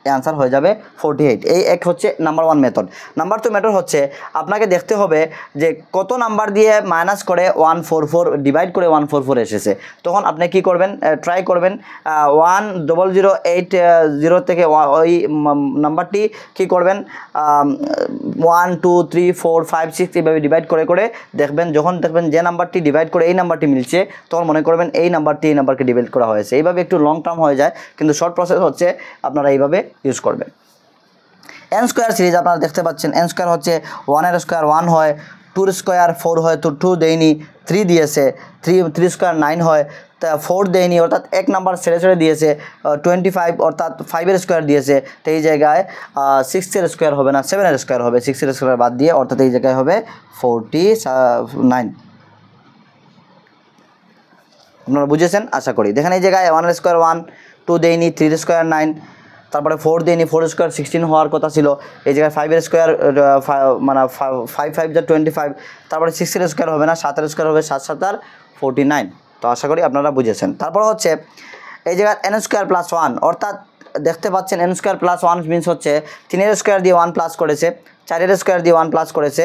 অ্যান্সার হয়ে যাবে 48। এই এক হচ্ছে নাম্বার 1 মেথড। নাম্বার 2 মেথড হচ্ছে, আপনাকে দেখতে হবে যে কত নাম্বার দিয়ে মাইনাস করে 144 ডিভাইড করে 144 এসেছে। তখন আপনি কি করবেন, ট্রাই করবেন 1008 থেকে ওই নাম্বারটি কি করবেন 1 2 3 4 5 6 এইভাবে ডিভাইড করে দেখবেন। যখন দেখবেন যে নাম্বারটি ডিভাইড করে এই নাম্বারটি মিলছে, তখন মনে করবেন এই নাম্বারকে ডিভাইড করা হয়েছে। এইভাবে একটু লং টার্ম হয়ে যায়, কিন্তু শর্ট প্রসেস হচ্ছে আপনারা এইভাবে ইউজ করবেন। এন স্কোয়ার সিরিজ আপনারা দেখতে পাচ্ছেন, এন স্কোয়ার হচ্ছে 1 এর স্কোয়ার 1 হয়, 2 এর স্কোয়ার 4 হয়, তো 2 দেয়নি, 3 দিয়েছে, 3 স্কোয়ার 9 হয়, তা 4 দেয়নি, অর্থাৎ এক নাম্বার ছেড়ে দিয়েছে, 25 অর্থাৎ 5 এর স্কোয়ার দিয়েছে। তো এই জায়গায় 6 এর স্কোয়ার হবে না, 7 এর স্কোয়ার হবে, 6 এর স্কোয়ার বাদ দিয়ে, অর্থাৎ এই জায়গায় হবে 49। আপনারা বুঝেছেন আশা করি। দেখেন এই জায়গায় 1 এর স্কোয়ার 1, 2 দেয়নি, 3 এর স্কোয়ার 9, তারপরে 4 দেয়নি, 4 স্কোয়ার 16 হওয়ার কথা ছিল। এই জায়গায় 5 এর স্কোয়ার মানে 5 5 = 25, তারপরে 6 এর স্কোয়ার হবে না, 7 এর স্কোয়ার হবে, 7 7 = 49। তো আশা করি আপনারা বুঝেছেন। তারপর হচ্ছে এই জায়গায় n² + 1, অর্থাৎ দেখতে পাচ্ছেন n স্কোয়ার প্লাস 1 মিনস হচ্ছে 3 স্কোয়ার দিয়ে 1 প্লাস করেছে, 4 স্কোয়ার দিয়ে 1 প্লাস করেছে,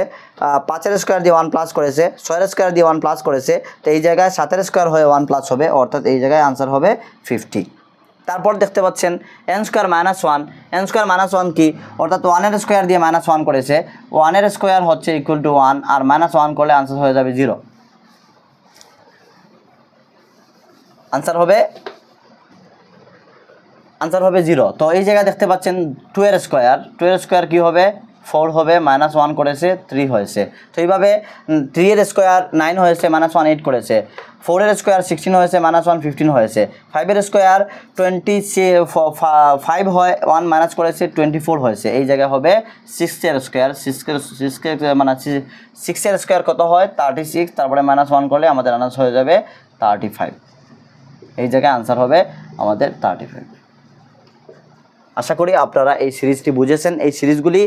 5 স্কোয়ার দিয়ে 1 প্লাস করেছে, 6 স্কোয়ার দিয়ে 1 প্লাস করেছে। তো এই জায়গায় 7 স্কোয়ার হয়ে 1 প্লাস হবে, অর্থাৎ এই জায়গায় আনসার হবে 50। তারপর দেখতে পাচ্ছেন n square minus 1, n square minus 1 কি, অর্থাৎ 1 স্কোয়ার দিয়ে মাইনাস 1 করেছে, 1 স্কোয়ার হচ্ছে ইকুয়াল টু 1 আর মাইনাস 1 করলে আনসার হয়ে যাবে 0, আনসার হবে 0। তো এই জায়গায় দেখতে পাচ্ছেন 2 স্কোয়ার কী হবে, 4 হবে, মাইনাস 1 করেছে 3 হয়েছে। তো এইভাবে 3 স্কোয়ার 9 হয়েছে, মাইনাস 1 8 করেছে, 4 স্কোয়ার 16 হয়েছে, মাইনাস 1 15 হয়েছে, 5 স্কোয়ার 25 হয়, 1 মাইনাস করেছে 24 হয়েছে। এই জায়গায় হবে 6 স্কোয়ার, 6 মানে 6 স্কোয়ার কত হয় 36, তারপরে মাইনাস 1 করলে আমাদের আনসার হয়ে যাবে 35। এই জায়গায় আনসার হবে আমাদের 35। আশা করি আপনারা এই সিরিজটি বুঝেছেন। এই সিরিজগুলি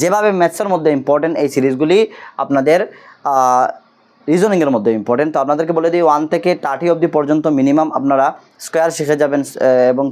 যেভাবে ম্যাথসের মধ্যে ইম্পর্টেন্ট, এই সিরিজগুলি আপনাদের রিজনিংয়ের মধ্যে ইম্পর্টেন্ট। তো আপনাদেরকে বলে দিই 1 থেকে 30 অবধি পর্যন্ত মিনিমাম আপনারা স্কোয়ার শিখে যাবেন এবং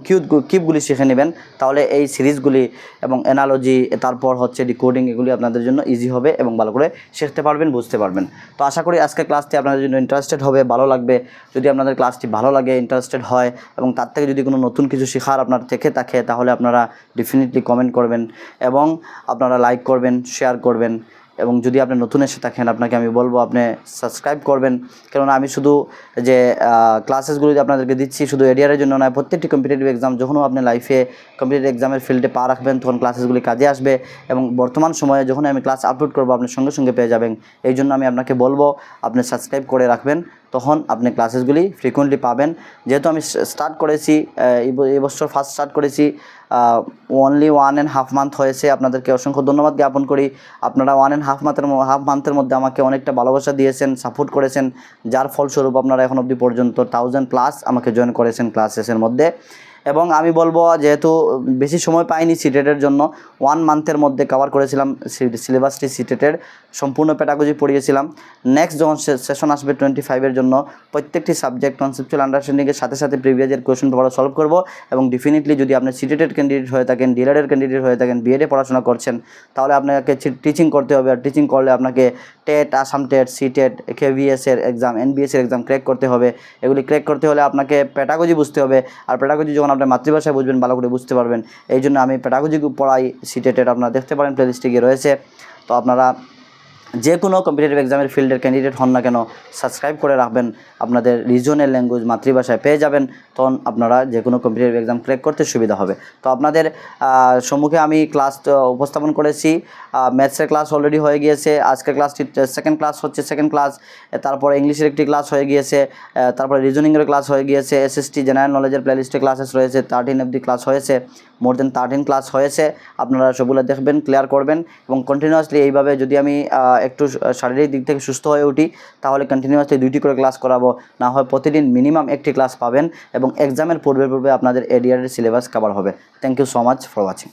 কিউবগুলি শিখে নেবেন, তাহলে এই সিরিজগুলি এবং অ্যানালজি, তারপর হচ্ছে ডিকোডিং, এগুলি আপনাদের জন্য ইজি হবে এবং ভালো করে শিখতে পারবেন, বুঝতে পারবেন। তো আশা করি আজকের ক্লাসটি আপনাদের জন্য ইন্টারেস্টেড হবে, ভালো লাগবে। যদি আপনাদের ক্লাসটি ভালো লাগে, ইন্টারেস্টেড হয় এবং তার থেকে যদি কোনো নতুন কিছু শেখার আপনার থেকে থাকে, তাহলে আপনারা ডেফিনেটলি কমেন্ট করবেন এবং আপনারা লাইক করবেন, শেয়ার করবেন। এবং যদি আপনি নতুন এসে থাকেন, আপনাকে আমি বলবো আপনি সাবস্ক্রাইব করবেন, কেননা আমি শুধু যে ক্লাসেসগুলো আপনাদেরকে দিচ্ছি শুধু এডিআরের জন্য নয়, প্রত্যেকটি কম্পিটিটিভ এক্সাম যখন আপনি লাইফে কম্পিটিটিভ এক্সামের ফিল্ডে পা রাখবেন, তখন ক্লাসেসগুলি কাজে আসবে এবং বর্তমান সময়ে যখন আমি ক্লাস আপলোড করবো আপনি সঙ্গে সঙ্গে পেয়ে যাবেন। এই জন্য আমি আপনাকে বলবো আপনি সাবস্ক্রাইব করে রাখবেন, তখন আপনি ক্লাসেসগুলি ফ্রিকুয়েন্টলি পাবেন। যেহেতু আমি স্টার্ট করেছি এই বছর ফার্স্ট স্টার্ট করেছি, অনলি 1.5 মান্থ হয়েছে, আপনাদেরকে অসংখ্য ধন্যবাদ জ্ঞাপন করি। আপনারা 1.5 মান্থের মধ্যে আমাকে অনেকটা ভালোবাসা দিয়েছেন, সাপোর্ট করেছেন, যার ফলস্বরূপ আপনারা এখন অবধি পর্যন্ত 1000+ আমাকে জয়েন করেছেন ক্লাসেসের মধ্যে। এবং আমি বলবো যেহেতু বেশি সময় পাইনি সিটেটের জন্য, 1 মান্থের মধ্যে কভার করেছিলাম সিলেবাসটি সিটেটের, সম্পূর্ণ প্যাডাগজি পড়িয়েছিলাম। নেক্সট যখন সেশন আসবে 25-এর জন্য, প্রত্যেকটি সাবজেক্ট কনসেপচুয়াল আন্ডারস্ট্যান্ডিংয়ের সাথে সাথে প্রিভিয়াসের কোয়েশ্চন পেপারও সলভ করব। এবং ডেফিনেটলি যদি আপনি সিটেটের ক্যান্ডিডেট হয়ে থাকেন, ডিএলএডের ক্যান্ডিডেট হয়ে থাকেন, বিএডে পড়াশোনা করছেন, তাহলে আপনাকে টিচিং করতে হবে। আর টিচিং করলে আপনাকে টেট, আসাম টেট, সিটেট, কেভিএসের এক্সাম, এনবিএসের এক্সাম ক্র্যাক করতে হবে। এগুলি ক্র্যাক করতে হলে আপনাকে প্যাডাগজি বুঝতে হবে, আর প্যাডাগজি যখন আপনার মাতৃভাষায় বুঝবেন ভালো করে বুঝতে পারবেন। এই জন্য আমি প্যাডাগজি পড়াই সিটেটের, আপনারা দেখতে পারেন প্লেলিস্টে গিয়ে রয়েছে। তো আপনারা যে কোনো কম্পিটিটিভ এক্সামের ফিল্ডের ক্যান্ডিডেট হন না কেন, সাবস্ক্রাইব করে রাখবেন, আপনাদের রিজনাল ল্যাঙ্গুয়েজ মাতৃভাষায় পেয়ে যাবেন, তখন আপনারা যে কোনো কম্পিটিটিভ এক্সাম ক্র্যাক করতে সুবিধা হবে। তো আপনাদের সম্মুখে আমি ক্লাস উপস্থাপন করেছি, ম্যাথসের ক্লাস অলরেডি হয়ে গিয়েছে, আজকের ক্লাসটি সেকেন্ড ক্লাস হচ্ছে, সেকেন্ড ক্লাস, তারপর ইংলিশের একটি ক্লাস হয়ে গিয়েছে, তারপরে রিজনিংয়ের ক্লাস হয়ে গিয়েছে, এসএসটি জেনারেল নলেজের প্লেলিস্টে ক্লাসেস রয়েছে, 13 অবধি ক্লাস হয়েছে, মোর দেন 13 ক্লাস হয়েছে। আপনারা সবগুলো দেখবেন, ক্লিয়ার করবেন এবং কন্টিনিউয়াসলি এইভাবে যদি আমি একটু শারীরিক দিক থেকে সুস্থ হয়ে উঠি, তাহলে কন্টিনিউয়াসলি 2টি করে ক্লাস করাবো, না হয় প্রতিদিন মিনিমাম 1টি ক্লাস পাবেন এবং এক্সামের পূর্বে আপনাদের এডিআরের সিলেবাস কভার হবে। Thank you so much for watching.